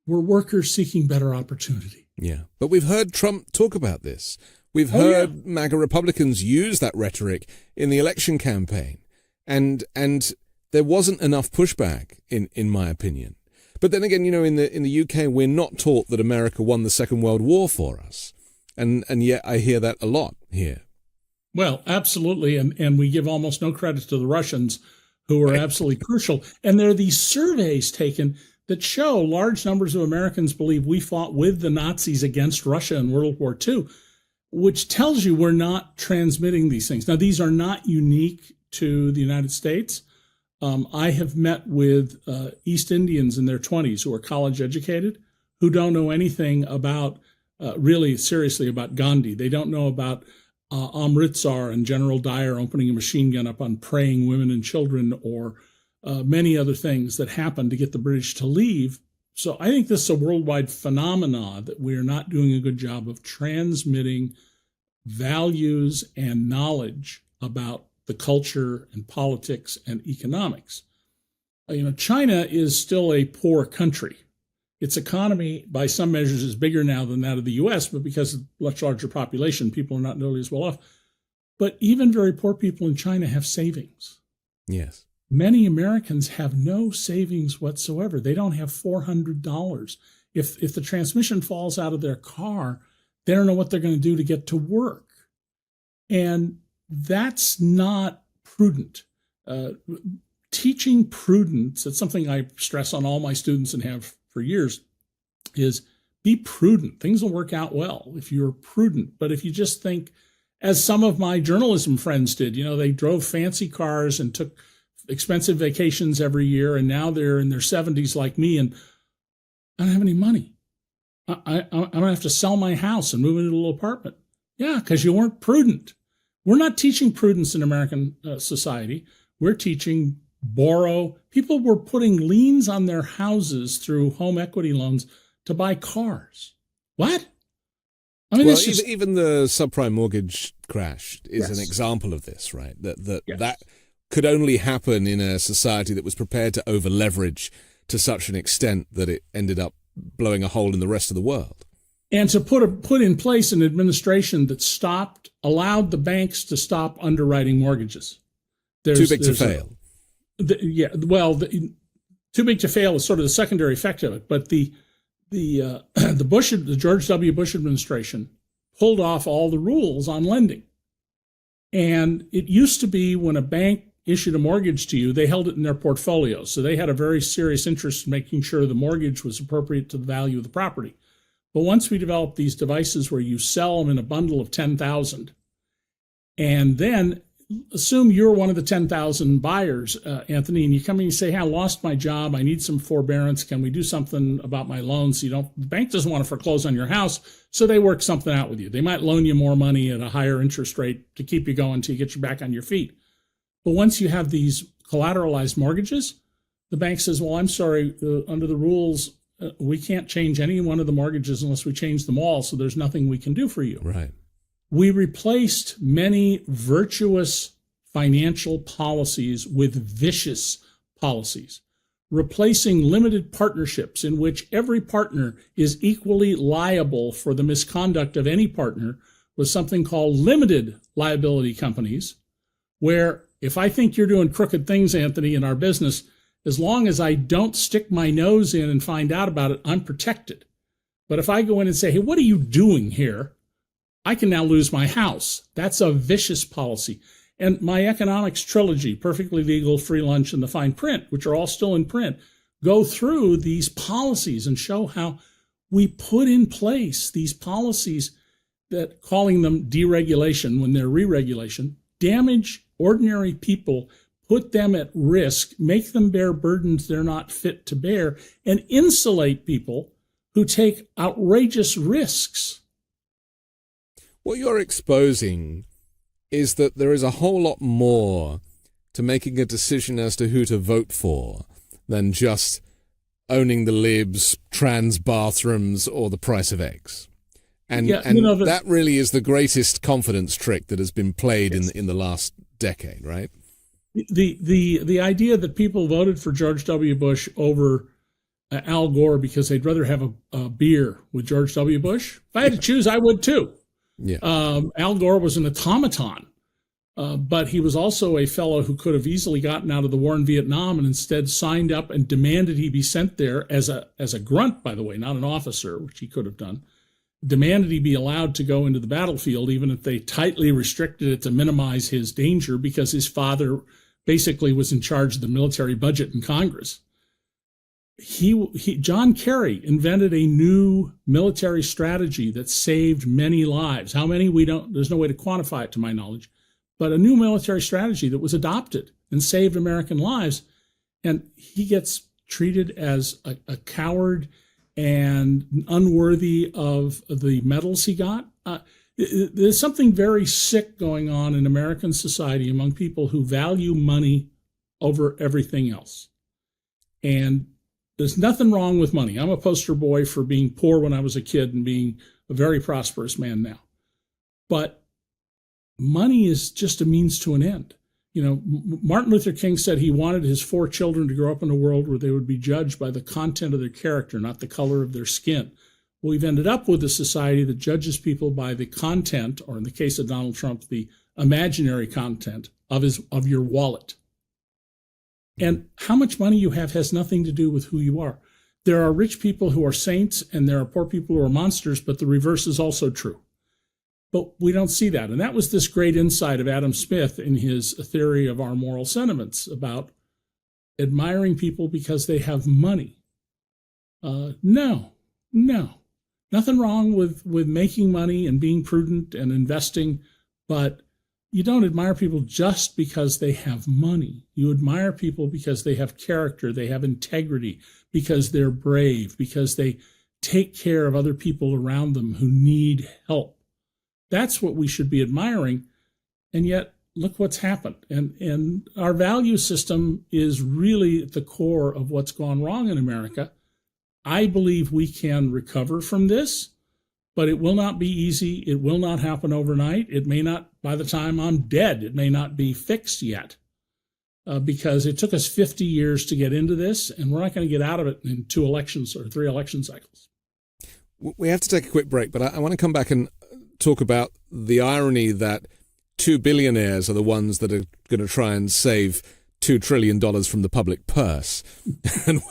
were workers seeking better opportunity. Yeah, but we've heard Trump talk about this. We've heard MAGA Republicans use that rhetoric in the election campaign, and there wasn't enough pushback, in my opinion. But then again, you know, in the UK, we're not taught that America won the Second World War for us, and yet I hear that a lot here. Well, absolutely, and we give almost no credit to the Russians, who are absolutely crucial. And there are these surveys taken that show large numbers of Americans believe we fought with the Nazis against Russia in World War II, which tells you we're not transmitting these things. Now, these are not unique to the United States. I have met with East Indians in their 20s who are college educated, who don't know anything about, really seriously, about Gandhi. They don't know about Amritsar and General Dyer opening a machine gun up on praying women and children, or many other things that happened to get the British to leave. So I think this is a worldwide phenomenon that we are not doing a good job of transmitting values and knowledge about the culture and politics and economics. You know, China is still a poor country. Its economy, by some measures, is bigger now than that of the U.S., but because of much larger population, people are not nearly as well off. But even very poor people in China have savings. Yes. Many Americans have no savings whatsoever. They don't have $400. If the transmission falls out of their car, they don't know what they're going to do to get to work. And that's not prudent. Teaching prudence, it's something I stress on all my students and have for years, is be prudent. Things will work out well if you're prudent. But if you just think, as some of my journalism friends did, they drove fancy cars and took expensive vacations every year, and now they're in their 70s like me, and I don't have any money. I'm going to have to sell my house and move into a little apartment. Yeah, because you weren't prudent. We're not teaching prudence in American society. We're teaching borrow. People were putting liens on their houses through home equity loans to buy cars. What? I mean, even the subprime mortgage crash is an example of this, right? That could only happen in a society that was prepared to over-leverage to such an extent that it ended up blowing a hole in the rest of the world. And to put in place an administration that allowed the banks to stop underwriting mortgages. Too big to fail. Too big to fail is sort of the secondary effect of it. But the George W. Bush administration pulled off all the rules on lending. And it used to be when a bank issued a mortgage to you, they held it in their portfolio. So they had a very serious interest in making sure the mortgage was appropriate to the value of the property. But once we developed these devices where you sell them in a bundle of 10,000, and then assume you're one of the 10,000 buyers, Anthony, and you come in and you say, hey, I lost my job. I need some forbearance. Can we do something about my loans? The bank doesn't want to foreclose on your house, so they work something out with you. They might loan you more money at a higher interest rate to keep you going until you get you back on your feet. But once you have these collateralized mortgages, the bank says, well, I'm sorry, under the rules, we can't change any one of the mortgages unless we change them all, so there's nothing we can do for you. Right. We replaced many virtuous financial policies with vicious policies, replacing limited partnerships in which every partner is equally liable for the misconduct of any partner with something called limited liability companies, where if I think you're doing crooked things, Anthony, in our business, as long as I don't stick my nose in and find out about it, I'm protected. But if I go in and say, hey, what are you doing here? I can now lose my house. That's a vicious policy. And my economics trilogy, Perfectly Legal, Free Lunch, and The Fine Print, which are all still in print, go through these policies and show how we put in place these policies that, calling them deregulation when they're re-regulation, damage ordinary people, put them at risk, make them bear burdens they're not fit to bear, and insulate people who take outrageous risks. What you're exposing is that there is a whole lot more to making a decision as to who to vote for than just owning the libs, trans bathrooms, or the price of eggs. And that really is the greatest confidence trick that has been played in the last decade, right? The idea that people voted for George W. Bush over Al Gore because they'd rather have a beer with George W. Bush. If I had to choose, I would too. Yeah. Al Gore was an automaton, but he was also a fellow who could have easily gotten out of the war in Vietnam and instead signed up and demanded he be sent there as a grunt, by the way, not an officer, which he could have done. Demanded he be allowed to go into the battlefield, even if they tightly restricted it to minimize his danger, because his father basically was in charge of the military budget in Congress. John Kerry invented a new military strategy that saved many lives. How many, there's no way to quantify it to my knowledge, but a new military strategy that was adopted and saved American lives. And he gets treated as a coward and unworthy of the medals he got. There's something very sick going on in American society among people who value money over everything else. And there's nothing wrong with money. I'm a poster boy for being poor when I was a kid and being a very prosperous man now. But money is just a means to an end. Martin Luther King said he wanted his 4 children to grow up in a world where they would be judged by the content of their character, not the color of their skin. Well, we've ended up with a society that judges people by the content, or in the case of Donald Trump, the imaginary content of your wallet. And how much money you have has nothing to do with who you are. There are rich people who are saints and there are poor people who are monsters, but the reverse is also true. But we don't see that. And that was this great insight of Adam Smith in his theory of our moral sentiments about admiring people because they have money. No. Nothing wrong with making money and being prudent and investing, but you don't admire people just because they have money. You admire people because they have character, they have integrity, because they're brave, because they take care of other people around them who need help. That's what we should be admiring. And yet, look what's happened. And our value system is really at the core of what's gone wrong in America. I believe we can recover from this, but it will not be easy. It will not happen overnight. It may not, by the time I'm dead, it may not be fixed yet, because it took us 50 years to get into this, and we're not going to get out of it in 2 elections or 3 election cycles. We have to take a quick break, but I want to come back and talk about the irony that 2 billionaires are the ones that are going to try and save $2 trillion from the public purse, and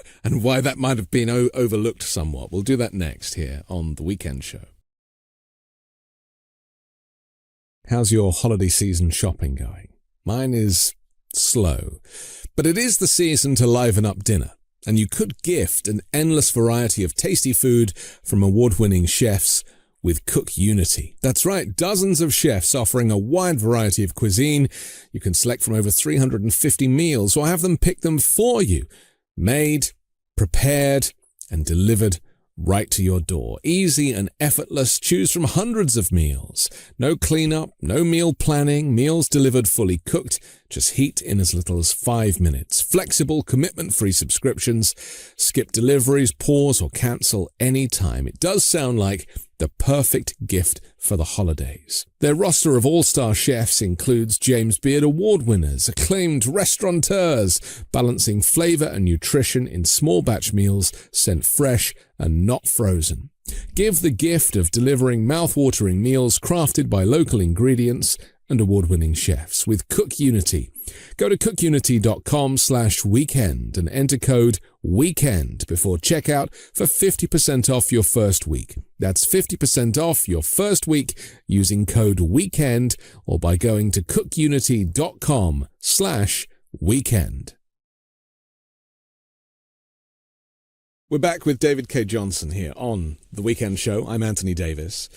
why that might have been overlooked somewhat. We'll do that next here on The Weekend Show. How's your holiday season shopping going? Mine is slow, but it is the season to liven up dinner, and you could gift an endless variety of tasty food from award-winning chefs with Cook Unity. That's right, dozens of chefs offering a wide variety of cuisine. You can select from over 350 meals or have them pick them for you. Made, prepared, and delivered right to your door. Easy and effortless. Choose from hundreds of meals. No cleanup, no meal planning. Meals delivered fully cooked. Just heat in as little as 5 minutes. Flexible, commitment-free subscriptions. Skip deliveries, pause or cancel anytime. It does sound like the perfect gift for the holidays. Their roster of all-star chefs includes James Beard Award winners, acclaimed restaurateurs, balancing flavor and nutrition in small batch meals sent fresh and not frozen. Give the gift of delivering mouth-watering meals crafted by local ingredients and award-winning chefs with Cook Unity. Go to cookunity.com/weekend and enter code WEEKEND before checkout for 50% off your first week. That's 50% off your first week using code WEEKEND or by going to cookunity.com/weekend. We're back with David Cay Johnston here on The Weekend Show. I'm Anthony Davis.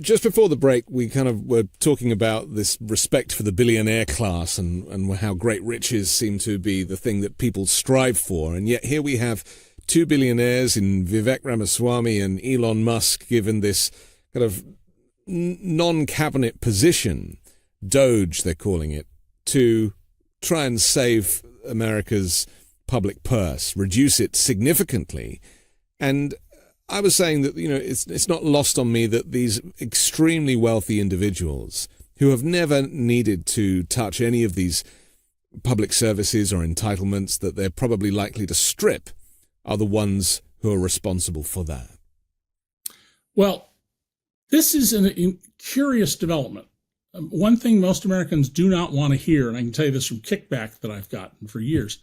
Just before the break, we kind of were talking about this respect for the billionaire class and how great riches seem to be the thing that people strive for. And yet here we have 2 billionaires in Vivek Ramaswamy and Elon Musk given this kind of non-cabinet position, Doge they're calling it, to try and save America's public purse, reduce it significantly. And I was saying that, it's not lost on me that these extremely wealthy individuals who have never needed to touch any of these public services or entitlements that they're probably likely to strip are the ones who are responsible for that. Well, this is a curious development. One thing most Americans do not want to hear, and I can tell you this from kickback that I've gotten for years,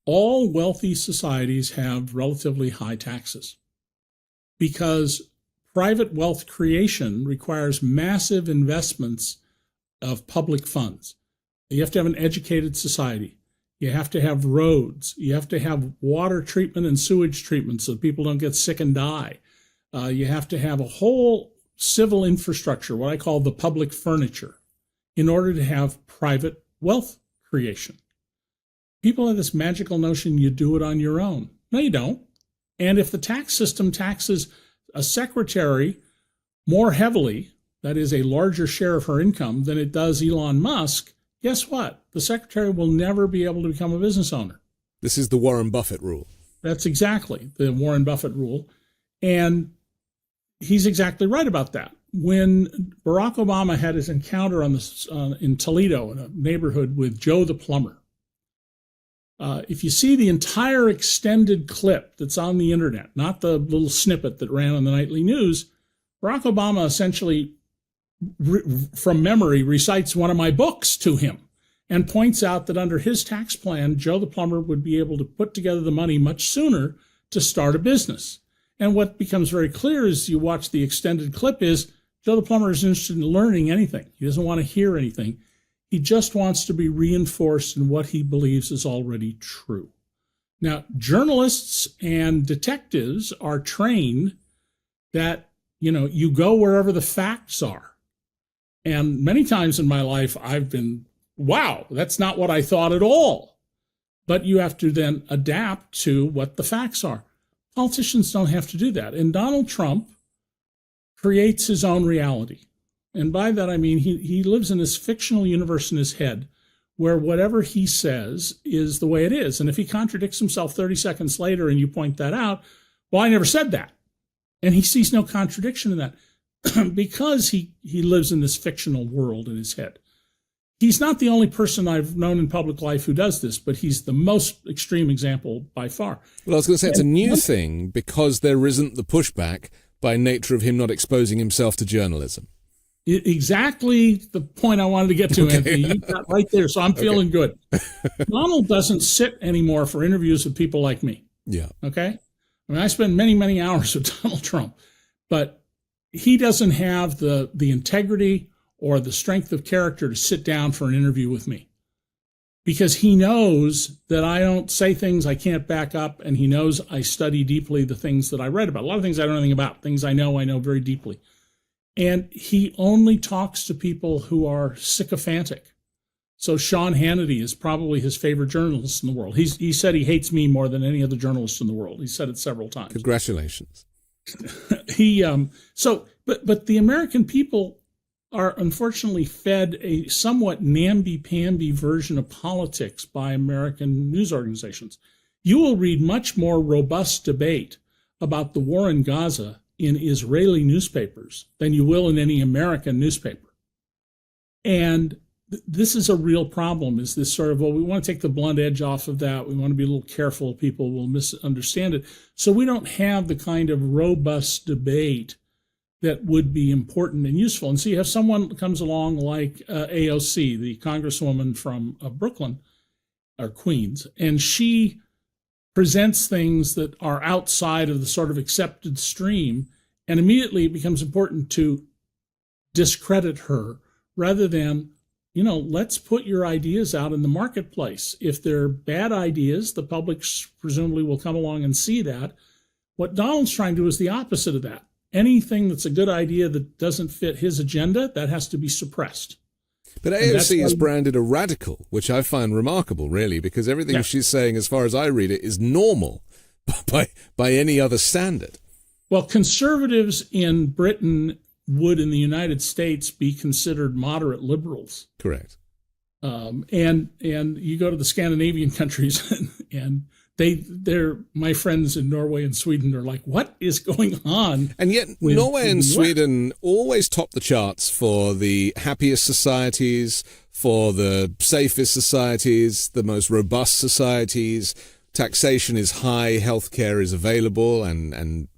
all wealthy societies have relatively high taxes, because private wealth creation requires massive investments of public funds. You have to have an educated society. You have to have roads. You have to have water treatment and sewage treatment so people don't get sick and die. You have to have a whole civil infrastructure, what I call the public furniture, in order to have private wealth creation. People have this magical notion you do it on your own. No, you don't. And if the tax system taxes a secretary more heavily, that is a larger share of her income than it does Elon Musk, guess what? The secretary will never be able to become a business owner. This is the Warren Buffett rule. That's exactly the Warren Buffett rule. And he's exactly right about that. When Barack Obama had his encounter in Toledo, in a neighborhood, with Joe the plumber, if you see the entire extended clip that's on the internet, not the little snippet that ran on the nightly news, Barack Obama essentially, from memory, recites one of my books to him and points out that under his tax plan, Joe the plumber would be able to put together the money much sooner to start a business. And what becomes very clear as you watch the extended clip is Joe the plumber isn't interested in learning anything. He doesn't want to hear anything. He just wants to be reinforced in what he believes is already true. Now, journalists and detectives are trained that You go wherever the facts are. And many times in my life, I've been, wow, that's not what I thought at all. But you have to then adapt to what the facts are. Politicians don't have to do that. And Donald Trump creates his own reality. And by that, I mean, he lives in this fictional universe in his head where whatever he says is the way it is. And if he contradicts himself 30 seconds later and you point that out, well, I never said that. And he sees no contradiction in that because he lives in this fictional world in his head. He's not the only person I've known in public life who does this, but he's the most extreme example by far. Well, I was going to say it's a new thing because there isn't the pushback by nature of him not exposing himself to journalism. Exactly the point I wanted to get to, okay. Anthony. You got right there, so I'm feeling good. Donald doesn't sit anymore for interviews with people like me. Yeah. Okay? I mean, I spend many, many hours with Donald Trump, but he doesn't have the integrity or the strength of character to sit down for an interview with me because he knows that I don't say things I can't back up, and he knows I study deeply the things that I read about. A lot of things I don't know anything about, things I know very deeply. And he only talks to people who are sycophantic. So Sean Hannity is probably his favorite journalist in the world. He said he hates me more than any other journalist in the world. He said it several times. Congratulations. But the American people are unfortunately fed a somewhat namby-pamby version of politics by American news organizations. You will read much more robust debate about the war in Gaza in Israeli newspapers than you will in any American newspaper. And this is a real problem, is this sort of, well, we want to take the blunt edge off of that. We want to be a little careful. People will misunderstand it. So we don't have the kind of robust debate that would be important and useful. And so you have someone that comes along like AOC, the congresswoman from Brooklyn or Queens, and she presents things that are outside of the sort of accepted stream, and immediately it becomes important to discredit her rather than, let's put your ideas out in the marketplace. If they're bad ideas, the public presumably will come along and see that. What Donald's trying to do is the opposite of that. Anything that's a good idea that doesn't fit his agenda, that has to be suppressed. But AOC is branded a radical, which I find remarkable, really, because everything she's saying, as far as I read it, is normal by any other standard. Well, conservatives in Britain would in the United States be considered moderate liberals. Correct. And you go to the Scandinavian countries and they're my friends in Norway and Sweden are like, what is going on? And yet Norway and Sweden always top the charts for the happiest societies, for the safest societies, the most robust societies. Taxation is high, healthcare is available and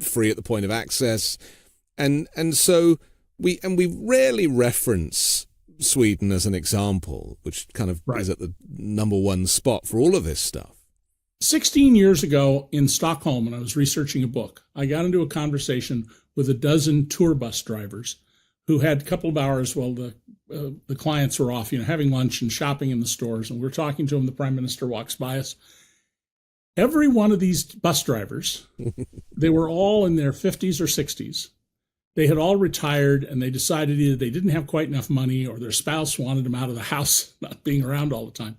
free at the point of access. And so we rarely reference Sweden as an example, which kind of is at the number one spot for all of this stuff. 16 years ago in Stockholm, when I was researching a book, I got into a conversation with a dozen tour bus drivers who had a couple of hours while the clients were off, having lunch and shopping in the stores. And we're talking to them. The prime minister walks by us. Every one of these bus drivers, they were all in their 50s or 60s. They had all retired, and they decided either they didn't have quite enough money or their spouse wanted them out of the house, not being around all the time.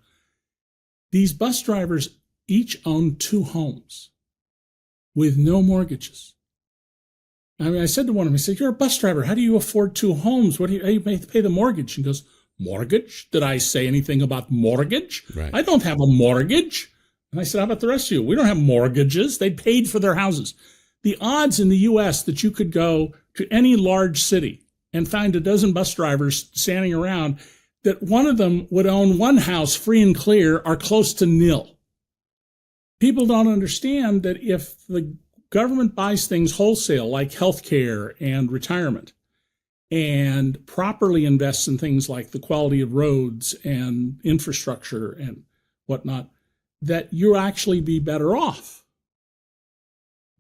These bus drivers each owned 2 homes with no mortgages. I mean, I said to one of them, I said, you're a bus driver. How do you afford 2 homes? How do you pay the mortgage? He goes, mortgage? Did I say anything about mortgage? Right. I don't have a mortgage. And I said, how about the rest of you? We don't have mortgages. They paid for their houses. The odds in the U.S. that you could go to any large city and find a dozen bus drivers standing around that one of them would own 1 house free and clear are close to nil. People don't understand that if the government buys things wholesale, like healthcare and retirement, and properly invests in things like the quality of roads and infrastructure and whatnot, that you'll actually be better off.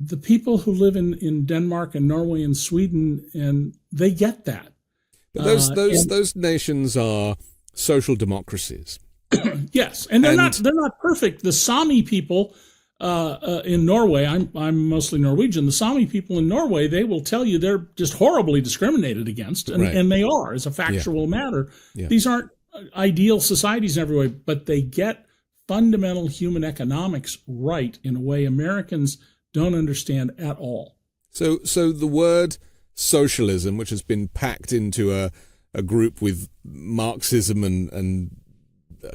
The people who live in Denmark and Norway and Sweden, and they get that. But those nations are social democracies. Yes, and they're not perfect. The Sami people in Norway, I'm mostly Norwegian. The Sami people in Norway, they will tell you they're just horribly discriminated against, and they are, as a factual matter. Yeah. These aren't ideal societies in every way, but they get fundamental human economics right in a way Americans don't understand at all. So the word socialism, which has been packed into a group with Marxism and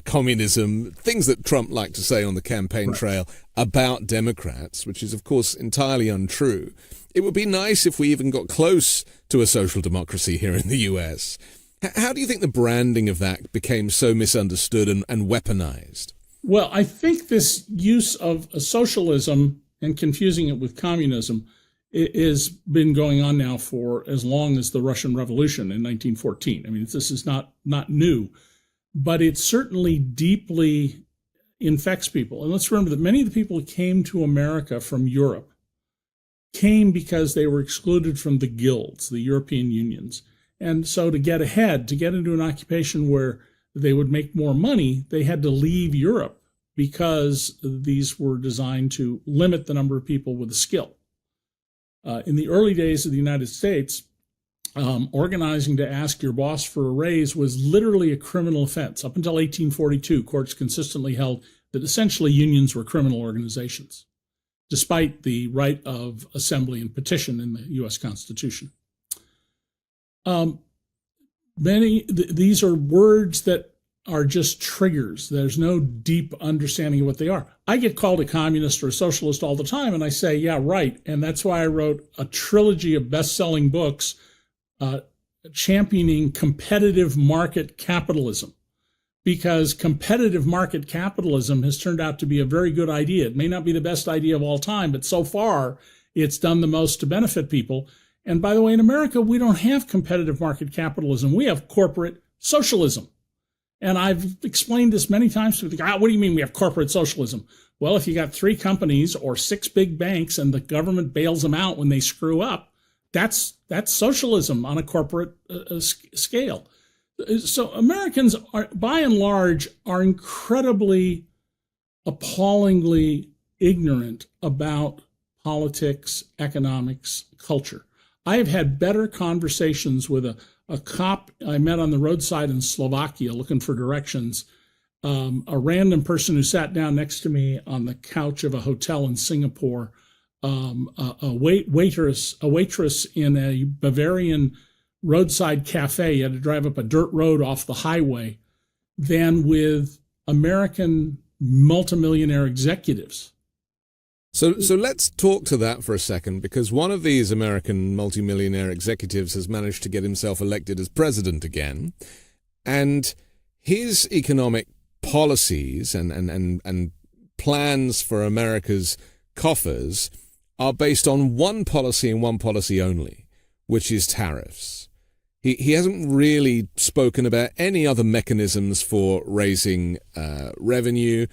communism, things that Trump liked to say on the campaign trail about Democrats, which is, of course, entirely untrue. It would be nice if we even got close to a social democracy here in the US. How do you think the branding of that became so misunderstood and weaponized? Well, I think this use of socialism and confusing it with communism has been going on now for as long as the Russian Revolution in 1914. I mean, this is not new. But it certainly deeply infects people. And let's remember that many of the people who came to America from Europe came because they were excluded from the guilds, the European unions. And so to get ahead, to get into an occupation where they would make more money, they had to leave Europe because these were designed to limit the number of people with a skill. In the early days of the United States, organizing to ask your boss for a raise was literally a criminal offense. Up until 1842, courts consistently held that essentially unions were criminal organizations, despite the right of assembly and petition in the U.S. Constitution. These are words that are just triggers. There's no deep understanding of what they are. I get called a communist or a socialist all the time, and I say, yeah, right. And that's why I wrote a trilogy of best-selling books championing competitive market capitalism, because competitive market capitalism has turned out to be a very good idea. It may not be the best idea of all time, but so far it's done the most to benefit people. And by the way, in America, we don't have competitive market capitalism. We have corporate socialism. And I've explained this many times to people. What do you mean we have corporate socialism? Well, if you got 3 companies or 6 big banks and the government bails them out when they screw up, that's socialism on a corporate scale. So Americans are, by and large, are incredibly, appallingly ignorant about politics, economics, culture. I have had better conversations with a cop I met on the roadside in Slovakia looking for directions, a random person who sat down next to me on the couch of a hotel in Singapore, a waitress in a Bavarian roadside cafe. You had to drive up a dirt road off the highway, than with American multimillionaire executives. So let's talk to that for a second, because one of these American multimillionaire executives has managed to get himself elected as president again, and his economic policies and plans for America's coffers are based on one policy and one policy only, which is tariffs. He hasn't really spoken about any other mechanisms for raising revenue.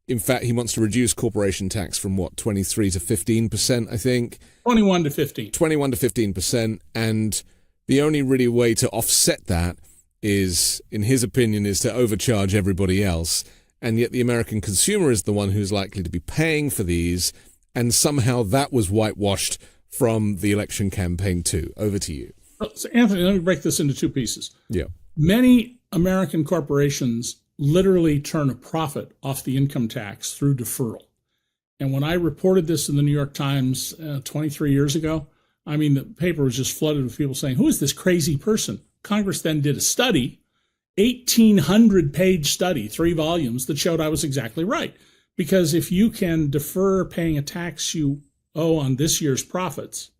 In fact, he wants to reduce corporation tax from 23 to 15%, I think. 21 to 15. 21 to 15%. And the only really way to offset that is, in his opinion, is to overcharge everybody else. And yet the American consumer is the one who's likely to be paying for these. And somehow that was whitewashed from the election campaign too. Over to you. So Anthony, let me break this into 2 pieces. Yeah. Many American corporations literally turn a profit off the income tax through deferral. And when I reported this in the New York Times 23 years ago, I mean, the paper was just flooded with people saying, who is this crazy person? Congress then did a study, 1,800-page study, 3 volumes, that showed I was exactly right. Because if you can defer paying a tax you owe on this year's profits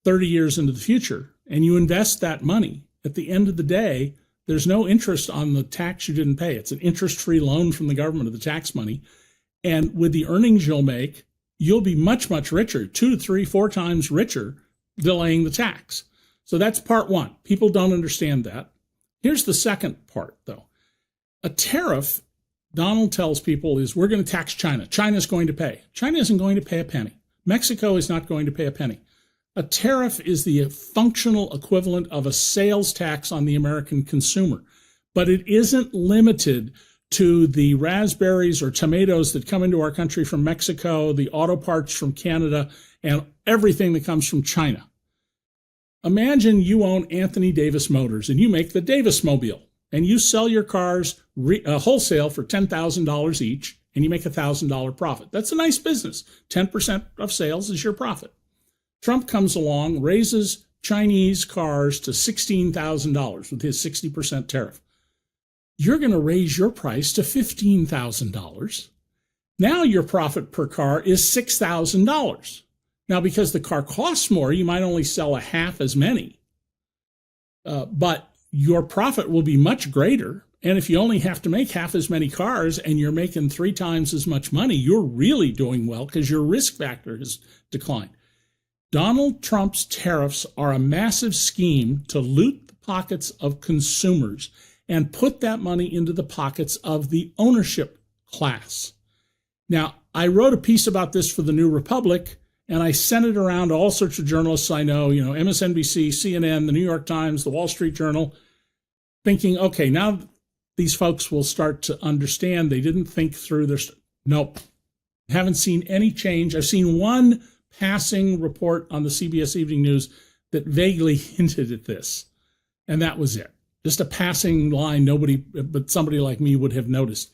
30 years into the future, and you invest that money, at the end of the day, there's no interest on the tax you didn't pay. It's an interest-free loan from the government of the tax money. And with the earnings you'll make, you'll be much, much richer, 2 to 3, 4 times richer, delaying the tax. So that's part one. People don't understand that. Here's the second part, though. A tariff, Donald tells people, is we're going to tax China. China's going to pay. China isn't going to pay a penny. Mexico is not going to pay a penny. A tariff is the functional equivalent of a sales tax on the American consumer, but it isn't limited to the raspberries or tomatoes that come into our country from Mexico, the auto parts from Canada, and everything that comes from China. Imagine you own Anthony Davis Motors and you make the Davis Mobile and you sell your cars wholesale for $10,000 each and you make $1,000 profit. That's a nice business. 10% of sales is your profit. Trump comes along, raises Chinese cars to $16,000 with his 60% tariff. You're going to raise your price to $15,000. Now your profit per car is $6,000. Now, because the car costs more, you might only sell a half as many, but your profit will be much greater. And if you only have to make half as many cars and you're making 3 times as much money, you're really doing well because your risk factor has declined. Donald Trump's tariffs are a massive scheme to loot the pockets of consumers and put that money into the pockets of the ownership class. Now, I wrote a piece about this for the New Republic, and I sent it around to all sorts of journalists I know, MSNBC, CNN, the New York Times, the Wall Street Journal, thinking, okay, now these folks will start to understand. They didn't think through their... Nope. Haven't seen any change. I've seen one passing report on the CBS Evening News that vaguely hinted at this, and that was it. Just a passing line nobody but somebody like me would have noticed.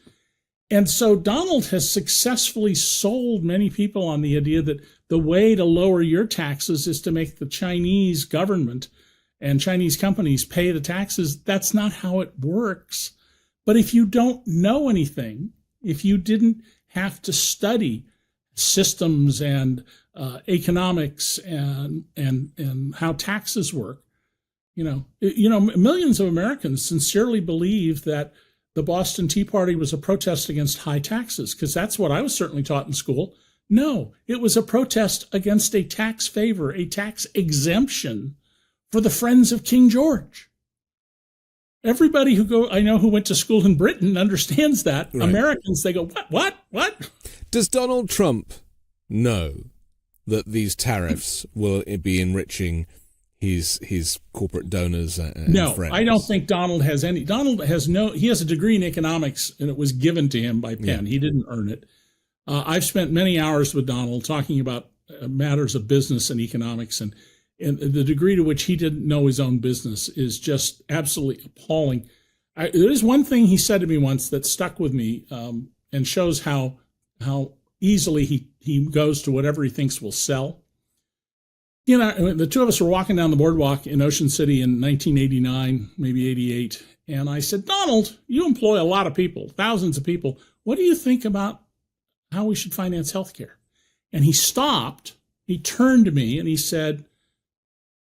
And so Donald has successfully sold many people on the idea that the way to lower your taxes is to make the Chinese government and Chinese companies pay the taxes. That's not how it works. But if you don't know anything, if you didn't have to study systems and economics and how taxes work, millions of Americans sincerely believe that the Boston Tea Party was a protest against high taxes, because that's what I was certainly taught in school. No, it was a protest against a tax favor, a tax exemption for the friends of King George. Everybody I know who went to school in Britain understands that. Right. Americans, they go, what? Does Donald Trump know that these tariffs will be enriching his corporate donors and friends? No, I don't think Donald has any. He has a degree in economics, and it was given to him by Penn. Yeah. He didn't earn it. I've spent many hours with Donald talking about matters of business and economics, and the degree to which he didn't know his own business is just absolutely appalling. There is one thing he said to me once that stuck with me, and shows how easily he goes to whatever he thinks will sell. The two of us were walking down the boardwalk in Ocean City in 1989, maybe 88. And I said, Donald, you employ a lot of people, thousands of people. What do you think about how we should finance healthcare? And he stopped. He turned to me and he said,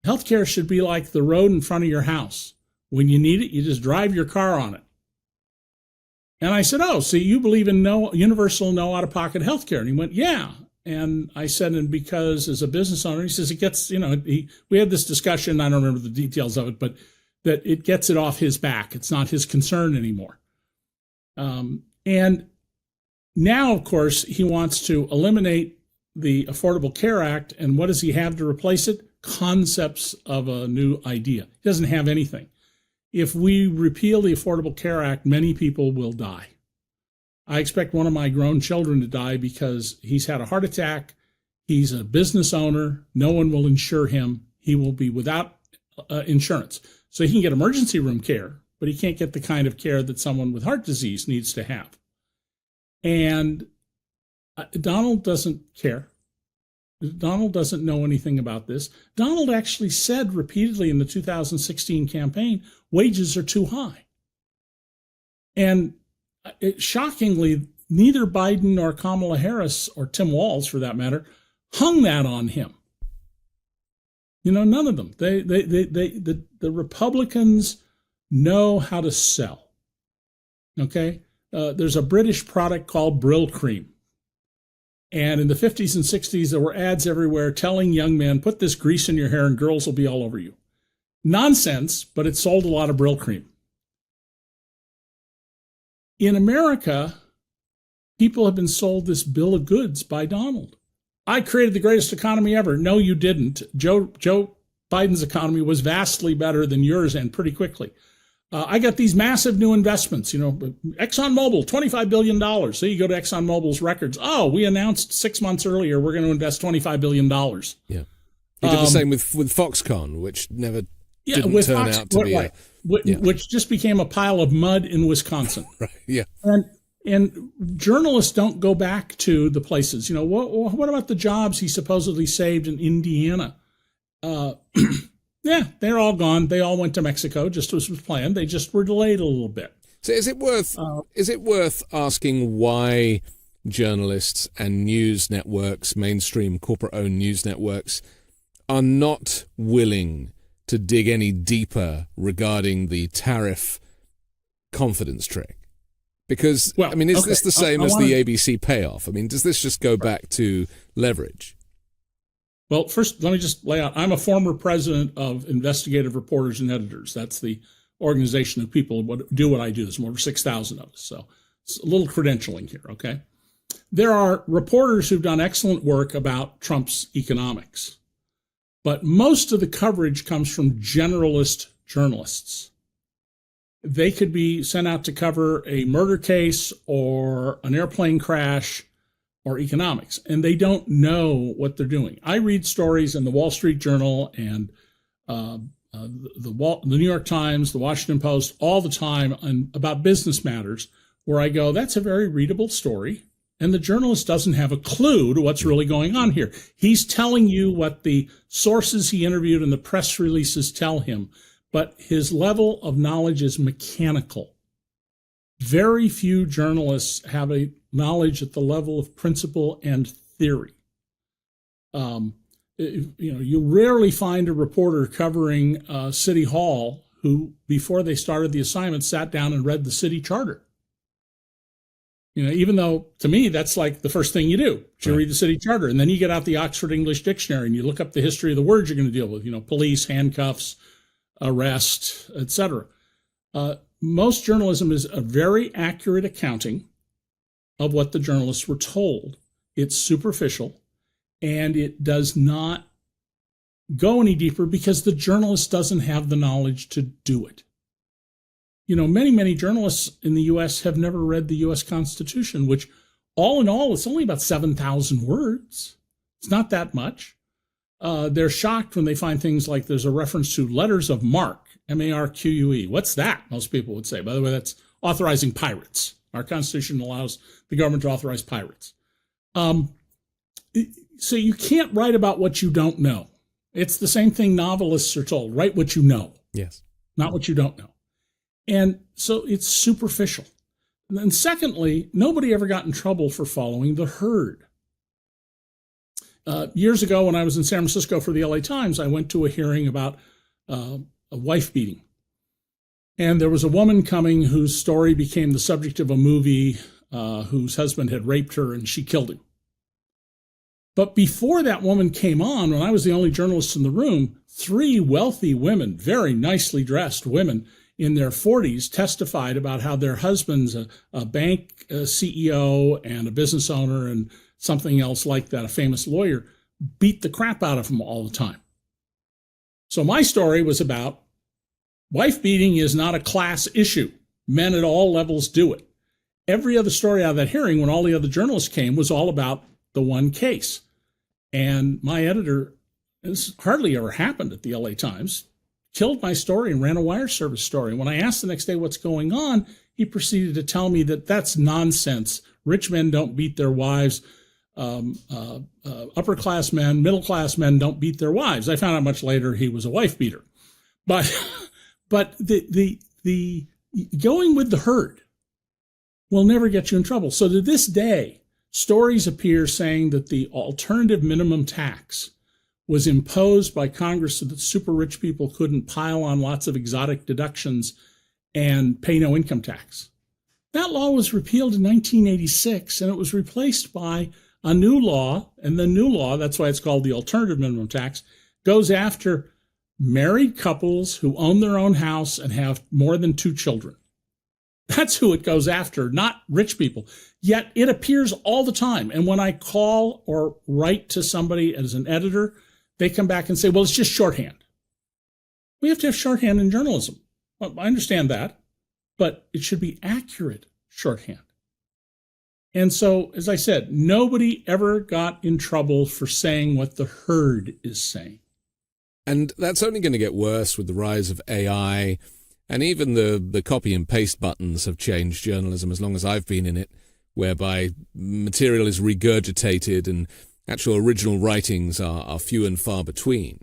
healthcare should be like the road in front of your house. When you need it, you just drive your car on it. And I said, oh, so you believe in universal, no out-of-pocket healthcare? And he went, yeah. And I said, and because as a business owner, he says it gets, we had this discussion, I don't remember the details of it, but that it gets it off his back. It's not his concern anymore. And now, of course, he wants to eliminate the Affordable Care Act. And what does he have to replace it? Concepts of a new idea. He doesn't have anything. If we repeal the Affordable Care Act, many people will die. I expect one of my grown children to die because he's had a heart attack. He's a business owner. No one will insure him. He will be without insurance. So he can get emergency room care, but he can't get the kind of care that someone with heart disease needs to have. And Donald doesn't care. Donald doesn't know anything about this. Donald actually said repeatedly in the 2016 campaign, wages are too high. And shockingly, neither Biden nor Kamala Harris, or Tim Walz for that matter, hung that on him. None of them. The Republicans know how to sell. Okay? There's a British product called Brill Cream. And in the 50s and 60s, there were ads everywhere telling young men, put this grease in your hair and girls will be all over you. Nonsense, but it sold a lot of Brill Cream. In America, people have been sold this bill of goods by Donald. I created the greatest economy ever. No, you didn't. Joe Biden's economy was vastly better than yours and pretty quickly. I got these massive new investments, ExxonMobil, $25 billion. So you go to ExxonMobil's records. Oh, we announced 6 months earlier we're going to invest $25 billion. Yeah. He did the same with Foxconn, which never didn't turn out to be which just became a pile of mud in Wisconsin. Right. Yeah. And journalists don't go back to the places. What about the jobs he supposedly saved in Indiana? Yeah, they're all gone. They all went to Mexico, just as was planned. They just were delayed a little bit. So is it worth asking why journalists and news networks, mainstream corporate-owned news networks, are not willing to dig any deeper regarding the tariff confidence trick? Because, is this the same as the ABC payoff? Does this just go back to leverage? Well, first, let me just lay out. I'm a former president of Investigative Reporters and Editors. That's the organization of people who do what I do. There's more than 6,000 of us. So it's a little credentialing here, okay? There are reporters who've done excellent work about Trump's economics. But most of the coverage comes from generalist journalists. They could be sent out to cover a murder case or an airplane crash or economics, and they don't know what they're doing. I read stories in the Wall Street Journal and the New York Times, the Washington Post, all the time about business matters, where I go, that's a very readable story, and the journalist doesn't have a clue to what's really going on here. He's telling you what the sources he interviewed and the press releases tell him, but his level of knowledge is mechanical. Very few journalists have a knowledge at the level of principle and theory. You rarely find a reporter covering City Hall who, before they started the assignment, sat down and read the city charter. Even though, to me, that's like the first thing you do. You read the city charter, and then you get out the Oxford English Dictionary and you look up the history of the words you're going to deal with, police, handcuffs, arrest, etc. Most journalism is a very accurate accounting of what the journalists were told. It's superficial, and it does not go any deeper because the journalist doesn't have the knowledge to do it. Many journalists in the U.S. have never read the U.S. Constitution, which all in all, it's only about 7,000 words. It's not that much. They're shocked when they find things like there's a reference to letters of marque, M-A-R-Q-U-E. What's that? Most people would say. By the way, that's authorizing pirates. Our Constitution allows the government to authorize pirates. So you can't write about what you don't know. It's the same thing novelists are told. Write what you know. Yes. Not what you don't know. And so it's superficial. And then secondly, nobody ever got in trouble for following the herd. Years ago, when I was in San Francisco for the LA Times, I went to a hearing about a wife beating. And there was a woman coming whose story became the subject of a movie whose husband had raped her and she killed him. But before that woman came on, when I was the only journalist in the room, 3 wealthy women, very nicely dressed women in their 40s, testified about how their husband's a bank CEO and a business owner and something else like that, a famous lawyer, beat the crap out of them all the time. So my story was about wife beating is not a class issue. Men at all levels do it. Every other story out of that hearing, when all the other journalists came, was all about the one case. And my editor, this hardly ever happened at the LA Times, killed my story and ran a wire service story. When I asked the next day what's going on, he proceeded to tell me that that's nonsense. Rich men don't beat their wives. Upper class men, middle class men don't beat their wives. I found out much later he was a wife beater. But the going with the herd will never get you in trouble. So to this day, stories appear saying that the alternative minimum tax was imposed by Congress so that super rich people couldn't pile on lots of exotic deductions and pay no income tax. That law was repealed in 1986, and it was replaced by a new law. And the new law, that's why it's called the alternative minimum tax, goes after married couples who own their own house and have more than 2 children. That's who it goes after, not rich people. Yet it appears all the time. And when I call or write to somebody as an editor, they come back and say, well, it's just shorthand. We have to have shorthand in journalism. Well, I understand that, but it should be accurate shorthand. And so, as I said, nobody ever got in trouble for saying what the herd is saying. And that's only going to get worse with the rise of AI, and even the copy and paste buttons have changed journalism as long as I've been in it, whereby material is regurgitated and actual original writings are few and far between.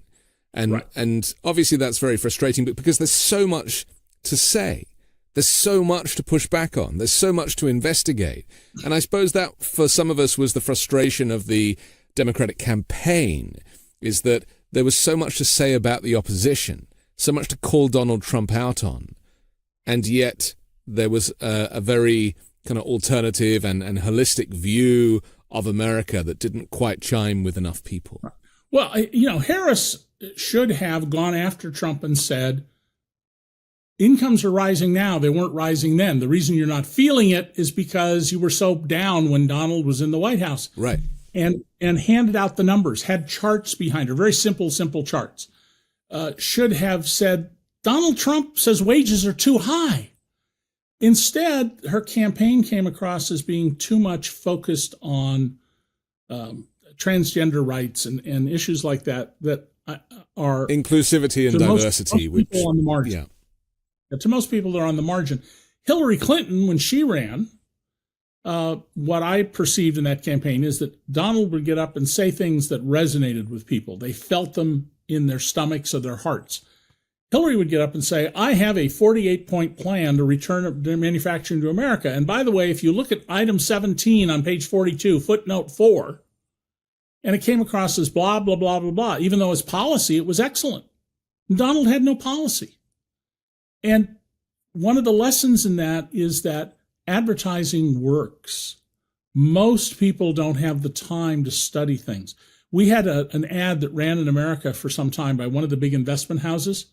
And obviously that's very frustrating, but because there's so much to say. There's so much to push back on. There's so much to investigate. And I suppose that for some of us was the frustration of the Democratic campaign, is that there was so much to say about the opposition, so much to call Donald Trump out on. And yet there was a very kind of alternative and holistic view of America that didn't quite chime with enough people. Well, Harris should have gone after Trump and said, incomes are rising now. They weren't rising then. The reason you're not feeling it is because you were so down when Donald was in the White House. Right. And handed out the numbers, had charts behind her, very simple charts. Should have said, Donald Trump says wages are too high. Instead, her campaign came across as being too much focused on transgender rights and issues like that are inclusivity and diversity, most people on the margin. Yeah. To most people, they're on the margin. Hillary Clinton, when she ran, what I perceived in that campaign is that Donald would get up and say things that resonated with people. They felt them in their stomachs or their hearts. Hillary would get up and say, I have a 48-point plan to return manufacturing to America. And by the way, if you look at item 17 on page 42, footnote 4, and it came across as blah, blah, blah, blah, blah, even though his policy, it was excellent. Donald had no policy. And one of the lessons in that is that advertising works. Most people don't have the time to study things. We had an ad that ran in America for some time by one of the big investment houses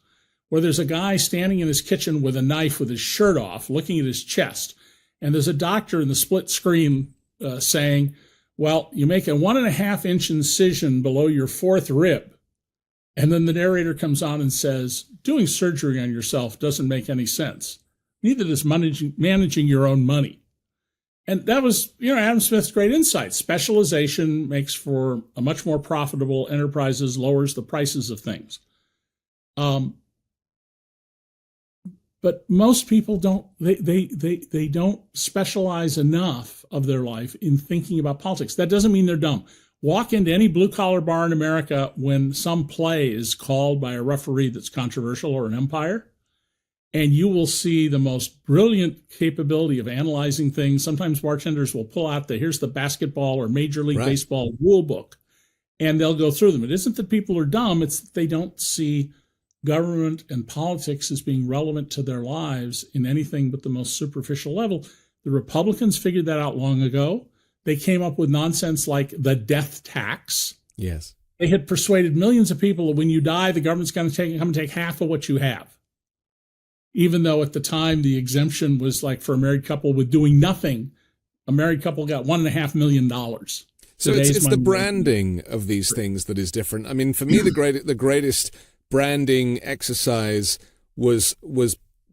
where there's a guy standing in his kitchen with a knife with his shirt off, looking at his chest. And there's a doctor in the split screen saying, well, you make a 1.5-inch incision below your fourth rib. And then the narrator comes on and says, doing surgery on yourself doesn't make any sense. Neither does managing your own money. And that was, Adam Smith's great insight. Specialization makes for a much more profitable enterprises, lowers the prices of things. But most people don't, they don't specialize enough of their life in thinking about politics. That doesn't mean they're dumb. Walk into any blue-collar bar in America when some play is called by a referee that's controversial or an umpire, and you will see the most brilliant capability of analyzing things. Sometimes bartenders will pull out here's the basketball or Major League Baseball rule book, and they'll go through them. It isn't that people are dumb, it's that they don't see government and politics as being relevant to their lives in anything but the most superficial level. The Republicans figured that out long ago. They came up with nonsense like the death tax. Yes. They had persuaded millions of people that when you die, the government's going to come and take half of what you have. Even though at the time the exemption was like for a married couple with doing nothing, a married couple got $1.5 million. So it's the branding of these things that is different. I mean, for me, the greatest branding exercise was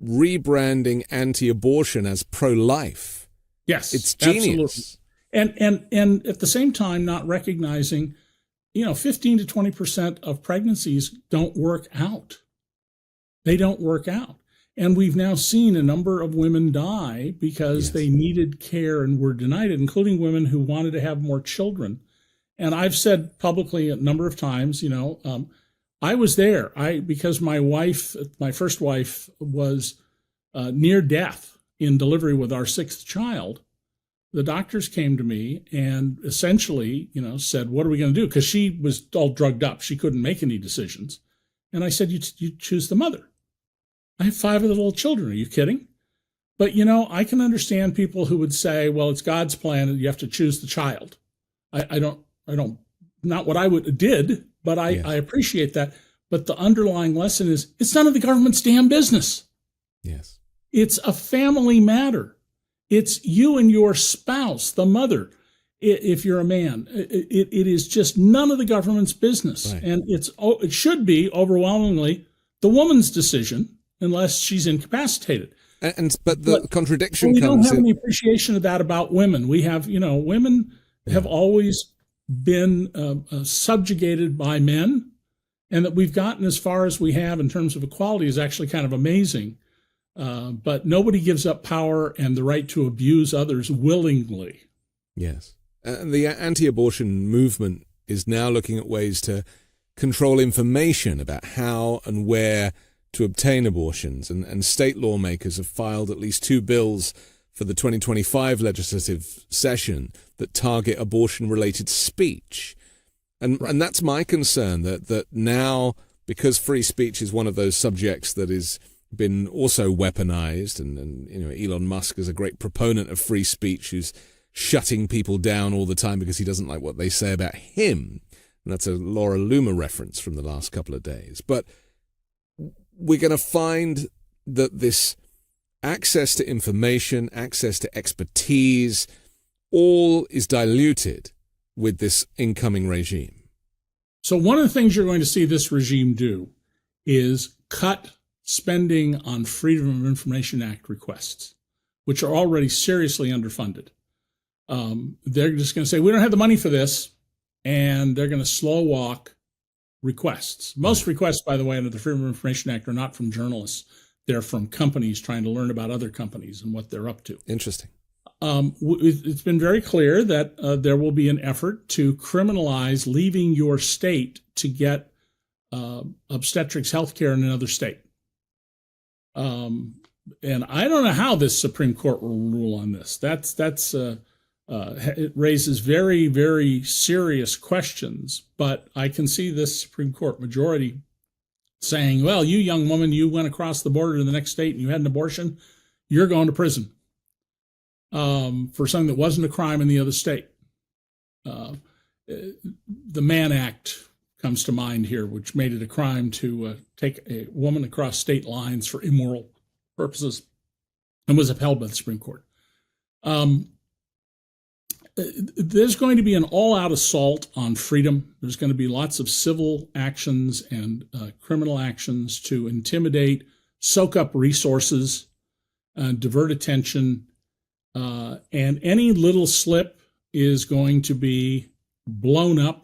rebranding anti-abortion as pro-life. Yes, it's genius. Absolutely. And at the same time, not recognizing, 15 to 20% of pregnancies don't work out. They don't work out. And we've now seen a number of women die because they needed care and were denied it, including women who wanted to have more children. And I've said publicly a number of times, I was there. Because my first wife was near death in delivery with our sixth child. The doctors came to me and essentially, said, what are we going to do? Because she was all drugged up. She couldn't make any decisions. And I said, you choose the mother. I have 5 little children. Are you kidding? But, I can understand people who would say, well, it's God's plan and you have to choose the child. I don't, not what I did, but I appreciate that. But the underlying lesson is it's none of the government's damn business. Yes. It's a family matter. It's you and your spouse, the mother, if you're a man. It is just none of the government's business. Right. And it should be overwhelmingly the woman's decision. unless she's incapacitated. But the contradiction we comes don't have in. any appreciation of that about women. We have, women have always been subjugated by men, and that we've gotten as far as we have in terms of equality is actually kind of amazing. But nobody gives up power and the right to abuse others willingly. Yes. And the anti-abortion movement is now looking at ways to control information about how and where to obtain abortions. And state lawmakers have filed at least 2 bills for the 2025 legislative session that target abortion-related speech. And that's my concern, that now, because free speech is one of those subjects that is been also weaponized, and Elon Musk is a great proponent of free speech who's shutting people down all the time because he doesn't like what they say about him. And that's a Laura Loomer reference from the last couple of days. But we're going to find that this access to information, access to expertise, all is diluted with this incoming regime. So one of the things you're going to see this regime do is cut spending on Freedom of Information Act requests, which are already seriously underfunded. They're just going to say, we don't have the money for this, and they're going to slow walk requests. Most requests, by the way, under the Freedom of Information Act are not from journalists. They're from companies trying to learn about other companies and what they're up to. Interesting. It's been very clear that there will be an effort to criminalize leaving your state to get obstetrics health care in another state. And I don't know how this Supreme Court will rule on this. It raises very, very serious questions, but I can see this Supreme Court majority saying, well, you young woman, you went across the border to the next state and you had an abortion, you're going to prison for something that wasn't a crime in the other state. The Mann Act comes to mind here, which made it a crime to take a woman across state lines for immoral purposes and was upheld by the Supreme Court. There's going to be an all-out assault on freedom. There's going to be lots of civil actions and criminal actions to intimidate, soak up resources, divert attention, and any little slip is going to be blown up.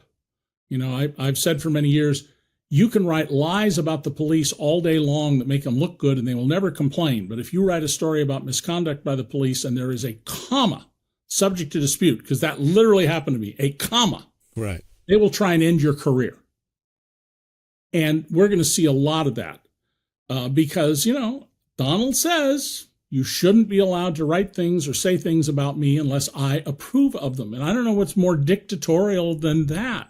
I've said for many years, you can write lies about the police all day long that make them look good and they will never complain. But if you write a story about misconduct by the police and there is a comma subject to dispute, because that literally happened to me, a comma, right, they will try and end your career. And we're going to see a lot of that because, Donald says you shouldn't be allowed to write things or say things about me unless I approve of them. And I don't know what's more dictatorial than that.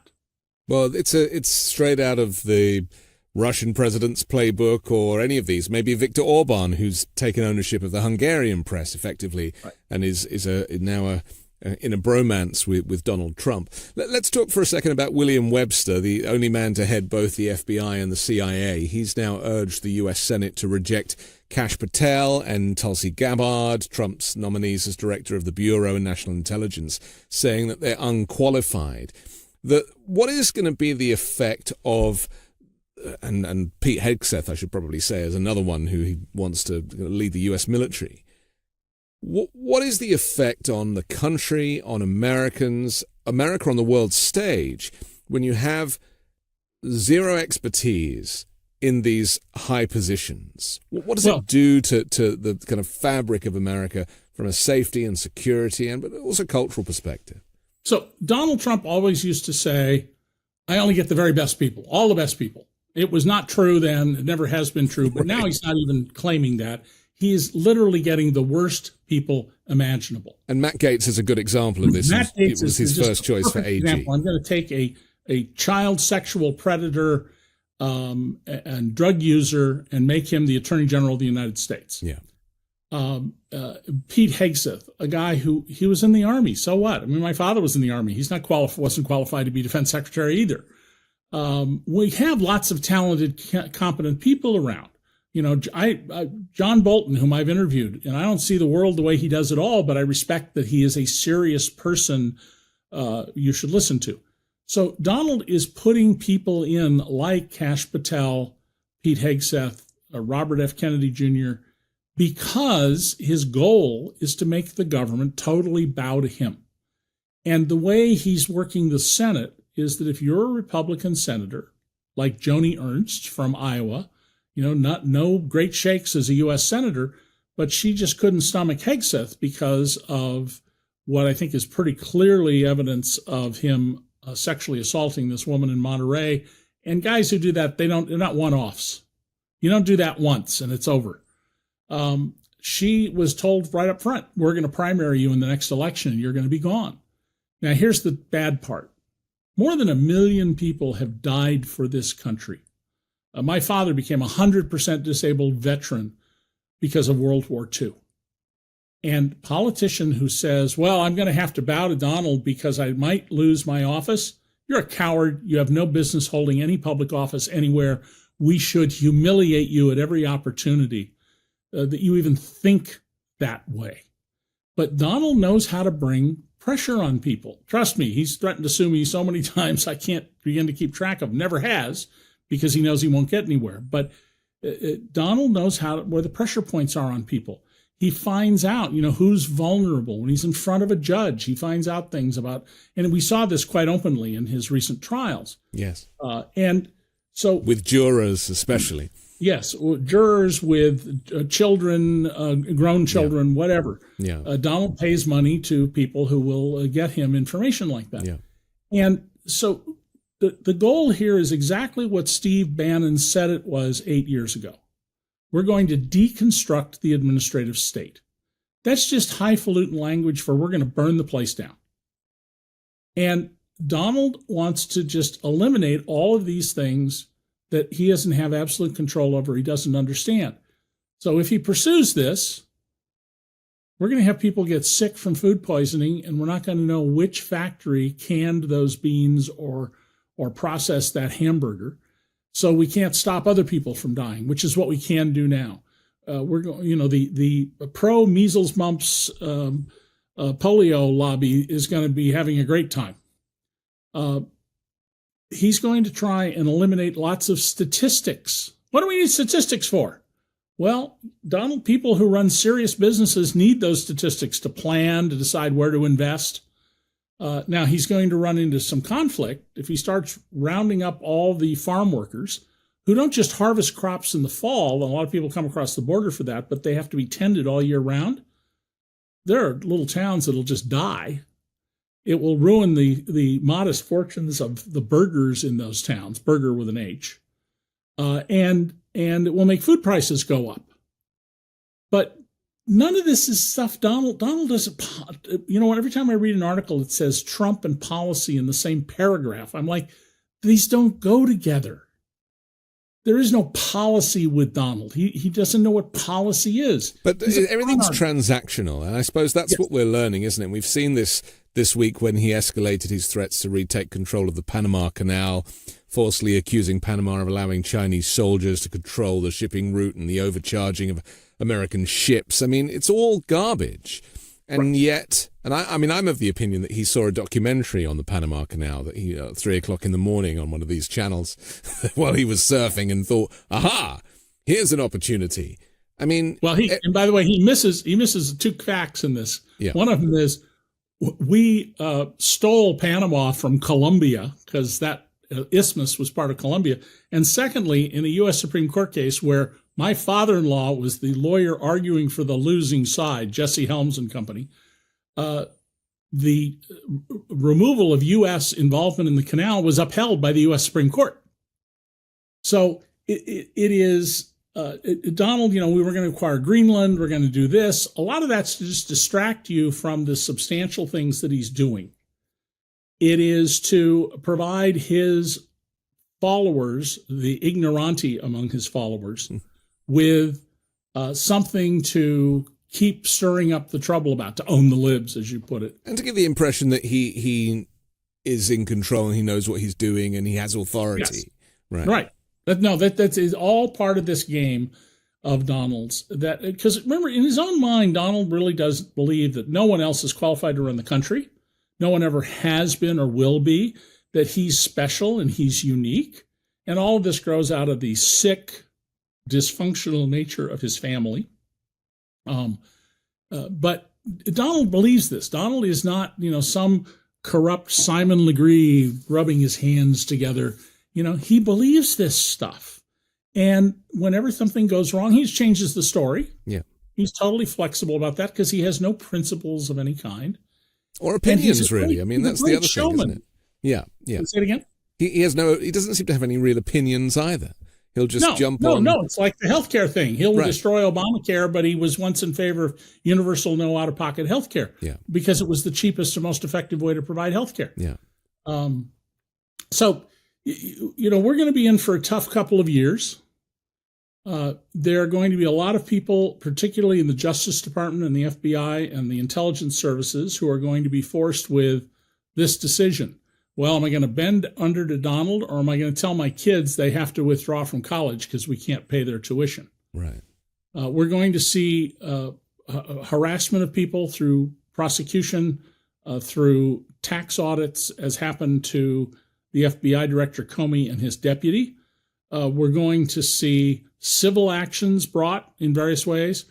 Well, it's straight out of the Russian president's playbook or any of these. Maybe Viktor Orban, who's taken ownership of the Hungarian press effectively, right, and is now in a bromance with Donald Trump. Let's talk for a second about William Webster, the only man to head both the FBI and the CIA. He's now urged the U.S. Senate to reject Kash Patel and Tulsi Gabbard, Trump's nominees as director of the Bureau of National Intelligence, saying that they're unqualified. What is going to be the effect of, and Pete Hegseth, I should probably say, is another one who he wants to lead the U.S. military. What is the effect on the country, on Americans, America on the world stage, when you have zero expertise in these high positions? What does it do to the kind of fabric of America from a safety and security but also cultural perspective? So Donald Trump always used to say, I only get the very best people, all the best people. It was not true then. It never has been true. But now he's not even claiming that. He is literally getting the worst people imaginable. And Matt Gaetz is a good example of this. Matt Gaetz was his first choice for AG. Example. I'm going to take a child sexual predator and drug user and make him the Attorney General of the United States. Yeah. Pete Hegseth, a guy who he was in the Army. So what? I mean, my father was in the Army. He's not wasn't qualified to be defense secretary either. We have lots of talented, competent people around. John Bolton, whom I've interviewed, and I don't see the world the way he does at all, but I respect that he is a serious person you should listen to. So Donald is putting people in like Kash Patel, Pete Hegseth, Robert F. Kennedy Jr., because his goal is to make the government totally bow to him. And the way he's working the Senate is that if you're a Republican senator, like Joni Ernst from Iowa, no great shakes as a U.S. senator, but she just couldn't stomach Hegseth because of what I think is pretty clearly evidence of him sexually assaulting this woman in Monterey. And guys who do that, they're not one-offs. You don't do that once and it's over. She was told right up front, we're going to primary you in the next election and you're going to be gone. Now, here's the bad part. More than 1 million people have died for this country. My father became a 100% disabled veteran because of World War II. And a politician who says, well, I'm going to have to bow to Donald because I might lose my office, you're a coward. You have no business holding any public office anywhere. We should humiliate you at every opportunity that you even think that way. But Donald knows how to bring pressure on people. Trust me, he's threatened to sue me so many times I can't begin to keep track of. Never has, because he knows he won't get anywhere. But Donald knows where the pressure points are on people. He finds out, who's vulnerable. When he's in front of a judge, he finds out things about, and we saw this quite openly in his recent trials. Yes. And so with jurors especially. Yes, jurors with children, grown children, whatever. Yeah. Donald pays money to people who will get him information like that. Yeah. And so the goal here is exactly what Steve Bannon said it was 8 years ago. We're going to deconstruct the administrative state. That's just highfalutin language for we're going to burn the place down. And Donald wants to just eliminate all of these things that he doesn't have absolute control over, he doesn't understand. So if he pursues this, we're going to have people get sick from food poisoning, and we're not going to know which factory canned those beans or processed that hamburger. So we can't stop other people from dying, which is what we can do now. We're going, the pro measles, mumps, polio lobby is going to be having a great time. He's going to try and eliminate lots of statistics. What do we need statistics for? Well, Donald, people who run serious businesses need those statistics to plan, to decide where to invest. Now, he's going to run into some conflict if he starts rounding up all the farm workers who don't just harvest crops in the fall. A lot of people come across the border for that, but they have to be tended all year round. There are little towns that'll just die. It will ruin the modest fortunes of the burgers in those towns, burger with an H, and it will make food prices go up. But none of this is stuff Donald doesn't, every time I read an article that says Trump and policy in the same paragraph, I'm like, these don't go together. There is no policy with Donald. He doesn't know what policy is. But everything's transactional, and I suppose that's what we're learning, isn't it? We've seen this week when he escalated his threats to retake control of the Panama Canal, falsely accusing Panama of allowing Chinese soldiers to control the shipping route and the overcharging of American ships. I mean, it's all garbage. And yet, and I'm of the opinion that he saw a documentary on the Panama Canal that he, 3 o'clock in the morning on one of these channels while he was surfing and thought, aha, here's an opportunity. I mean, well, and by the way, he misses 2 facts in this. Yeah. One of them is we stole Panama from Colombia because that isthmus was part of Colombia. And secondly, in a U.S. Supreme Court case where my father-in-law was the lawyer arguing for the losing side, Jesse Helms and Company, the removal of U.S. involvement in the canal was upheld by the U.S. Supreme Court. So it is, Donald, we were going to acquire Greenland, we're going to do this. A lot of that's to just distract you from the substantial things that he's doing. It is to provide his followers, the ignoranti among his followers, with something to keep stirring up the trouble about, to own the libs, as you put it. And to give the impression that he is in control and he knows what he's doing and he has authority. Yes. Right. That is all part of this game of Donald's. Because remember, in his own mind, Donald really does believe that no one else is qualified to run the country. No one ever has been or will be, that he's special and he's unique. And all of this grows out of the sick, dysfunctional nature of his family. But Donald believes this. Donald is not, some corrupt Simon Legree rubbing his hands together. He believes this stuff. And whenever something goes wrong, he changes the story. Yeah. He's totally flexible about that because he has no principles of any kind. Or opinions, really. I mean, that's the other thing, isn't it? Yeah, yeah. Say it again? He doesn't seem to have any real opinions either. He'll just jump on. No, it's like the healthcare thing. He'll destroy Obamacare, but he was once in favor of universal no out-of-pocket healthcare because it was the cheapest and most effective way to provide healthcare. Yeah. So, we're going to be in for a tough couple of years. There are going to be a lot of people, particularly in the Justice Department and the FBI and the intelligence services, who are going to be forced with this decision. Well, am I going to bend under to Donald, or am I going to tell my kids they have to withdraw from college because we can't pay their tuition? Right. We're going to see harassment of people through prosecution, through tax audits, as happened to the FBI Director Comey and his deputy. We're going to see civil actions brought in various ways.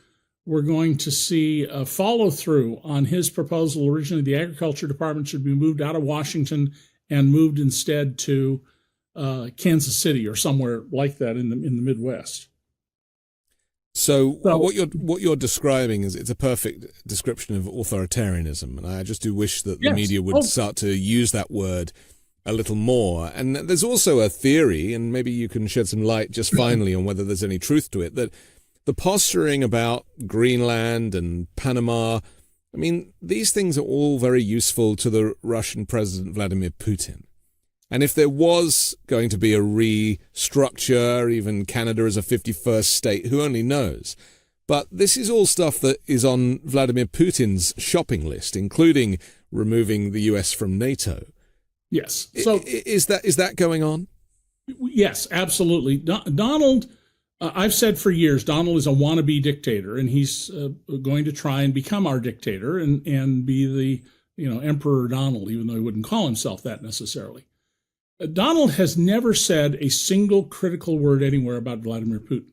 We're going to see a follow-through on his proposal. Originally, the Agriculture Department should be moved out of Washington and moved instead to Kansas City or somewhere like that in the Midwest. So what you're describing is, it's a perfect description of authoritarianism, and I just do wish that the media would start to use that word a little more. And there's also a theory, and maybe you can shed some light just finally on whether there's any truth to it, that the posturing about Greenland and Panama, I mean, these things are all very useful to the Russian President Vladimir Putin. And if there was going to be a restructure, even Canada as a 51st state, who only knows? But this is all stuff that is on Vladimir Putin's shopping list, including removing the US from NATO. Yes. So is that going on? Yes, absolutely. Donald, I've said for years, Donald is a wannabe dictator, and he's going to try and become our dictator and be the Emperor Donald, even though he wouldn't call himself that necessarily. Donald has never said a single critical word anywhere about Vladimir Putin.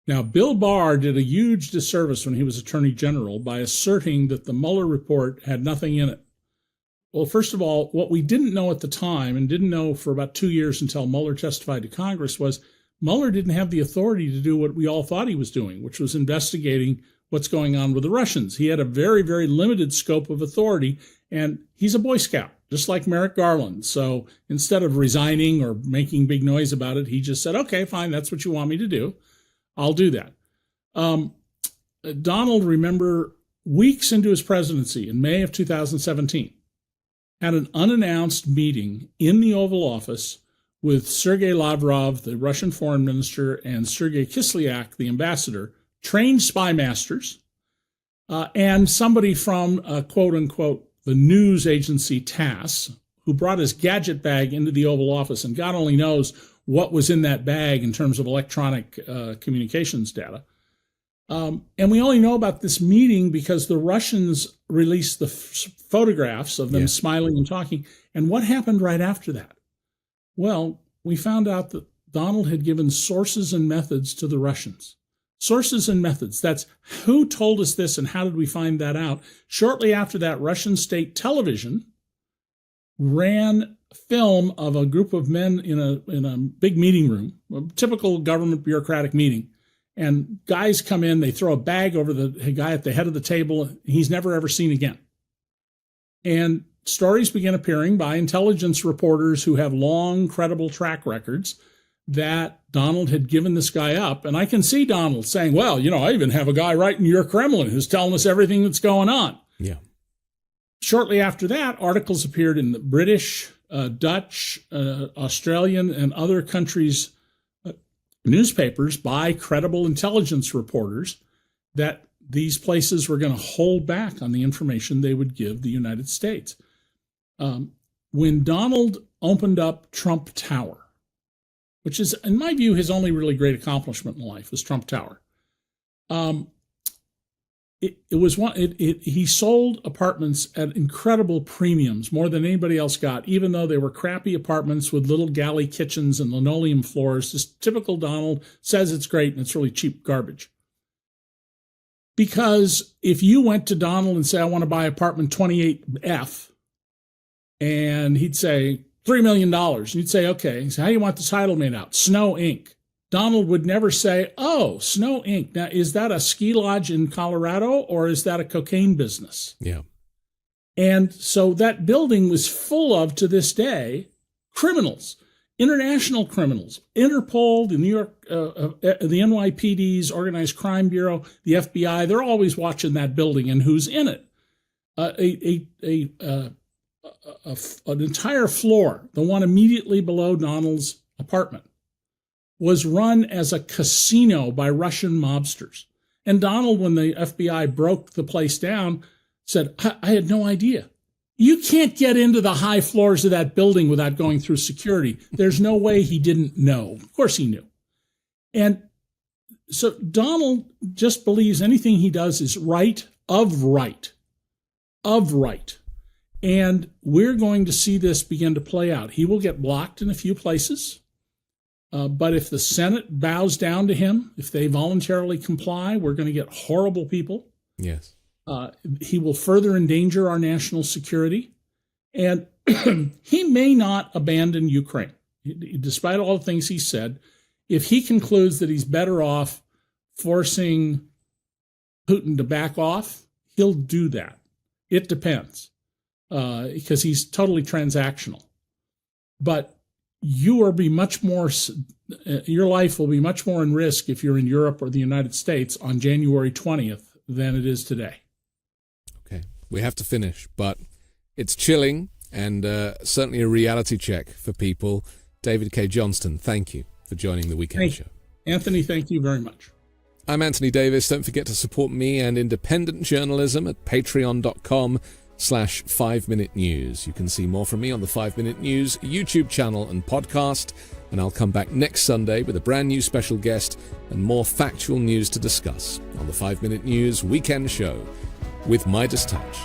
Now, Bill Barr did a huge disservice when he was Attorney General by asserting that the Mueller report had nothing in it. Well, first of all, what we didn't know at the time, and didn't know for about 2 years until Mueller testified to Congress, was Mueller didn't have the authority to do what we all thought he was doing, which was investigating what's going on with the Russians. He had a very, very limited scope of authority, and he's a Boy Scout, just like Merrick Garland. So instead of resigning or making big noise about it, he just said, okay, fine, that's what you want me to do. I'll do that. Donald, remember, weeks into his presidency in May of 2017, had an unannounced meeting in the Oval Office with Sergei Lavrov, the Russian foreign minister, and Sergei Kislyak, the ambassador, trained spy masters, and somebody from, quote unquote, the news agency TASS, who brought his gadget bag into the Oval Office, and God only knows what was in that bag in terms of electronic communications data. And we only know about this meeting because the Russians released the photographs of them smiling and talking. And what happened right after that? Well, we found out that Donald had given sources and methods to the Russians. Sources and methods. That's who told us this and how did we find that out? Shortly after that, Russian state television ran film of a group of men in a big meeting room, a typical government bureaucratic meeting. And guys come in, they throw a bag over the guy at the head of the table. He's never, ever seen again. And stories began appearing by intelligence reporters who have long, credible track records that Donald had given this guy up. And I can see Donald saying, well, I even have a guy right in your Kremlin who's telling us everything that's going on. Yeah. Shortly after that, articles appeared in the British, Dutch, Australian, and other countries' newspapers by credible intelligence reporters that these places were going to hold back on the information they would give the United States. When Donald opened up Trump Tower, which is, in my view, his only really great accomplishment in life, was Trump Tower. He sold apartments at incredible premiums, more than anybody else got, even though they were crappy apartments with little galley kitchens and linoleum floors. Just typical Donald, says it's great and it's really cheap garbage. Because if you went to Donald and say, I want to buy apartment 28F, and he'd say $3 million, and you'd say, okay, so how do you want the title made out? Snow Inc. Donald would never say, oh, Snow Inc. Now, is that a ski lodge in Colorado or is that a cocaine business? Yeah. And so that building was full of, to this day, criminals, international criminals, Interpol, the New York, the NYPD's Organized Crime Bureau, the FBI. They're always watching that building and who's in it. An entire floor, the one immediately below Donald's apartment, was run as a casino by Russian mobsters. And Donald, when the FBI broke the place down, said, I had no idea. You can't get into the high floors of that building without going through security. There's no way he didn't know. Of course he knew. And so Donald just believes anything he does is right. And we're going to see this begin to play out. He will get blocked in a few places. But if the Senate bows down to him, if they voluntarily comply, we're going to get horrible people. Yes. He will further endanger our national security. And he may not abandon Ukraine. Despite all the things he said, if he concludes that he's better off forcing Putin to back off, he'll do that. It depends, because he's totally transactional. But your life will be much more in risk if you're in Europe or the United States on January 20th than it is today. Okay, we have to finish, but it's chilling and certainly a reality check for people. David Cay Johnston, thank you for joining the Weekend Show. Anthony, thank you very much. I'm Anthony Davis. Don't forget to support me and independent journalism at patreon.com/5Minute News. You can see more from me on the 5 Minute News YouTube channel and podcast, and I'll come back next Sunday with a brand new special guest and more factual news to discuss on the 5 Minute News Weekend Show with Midas Touch.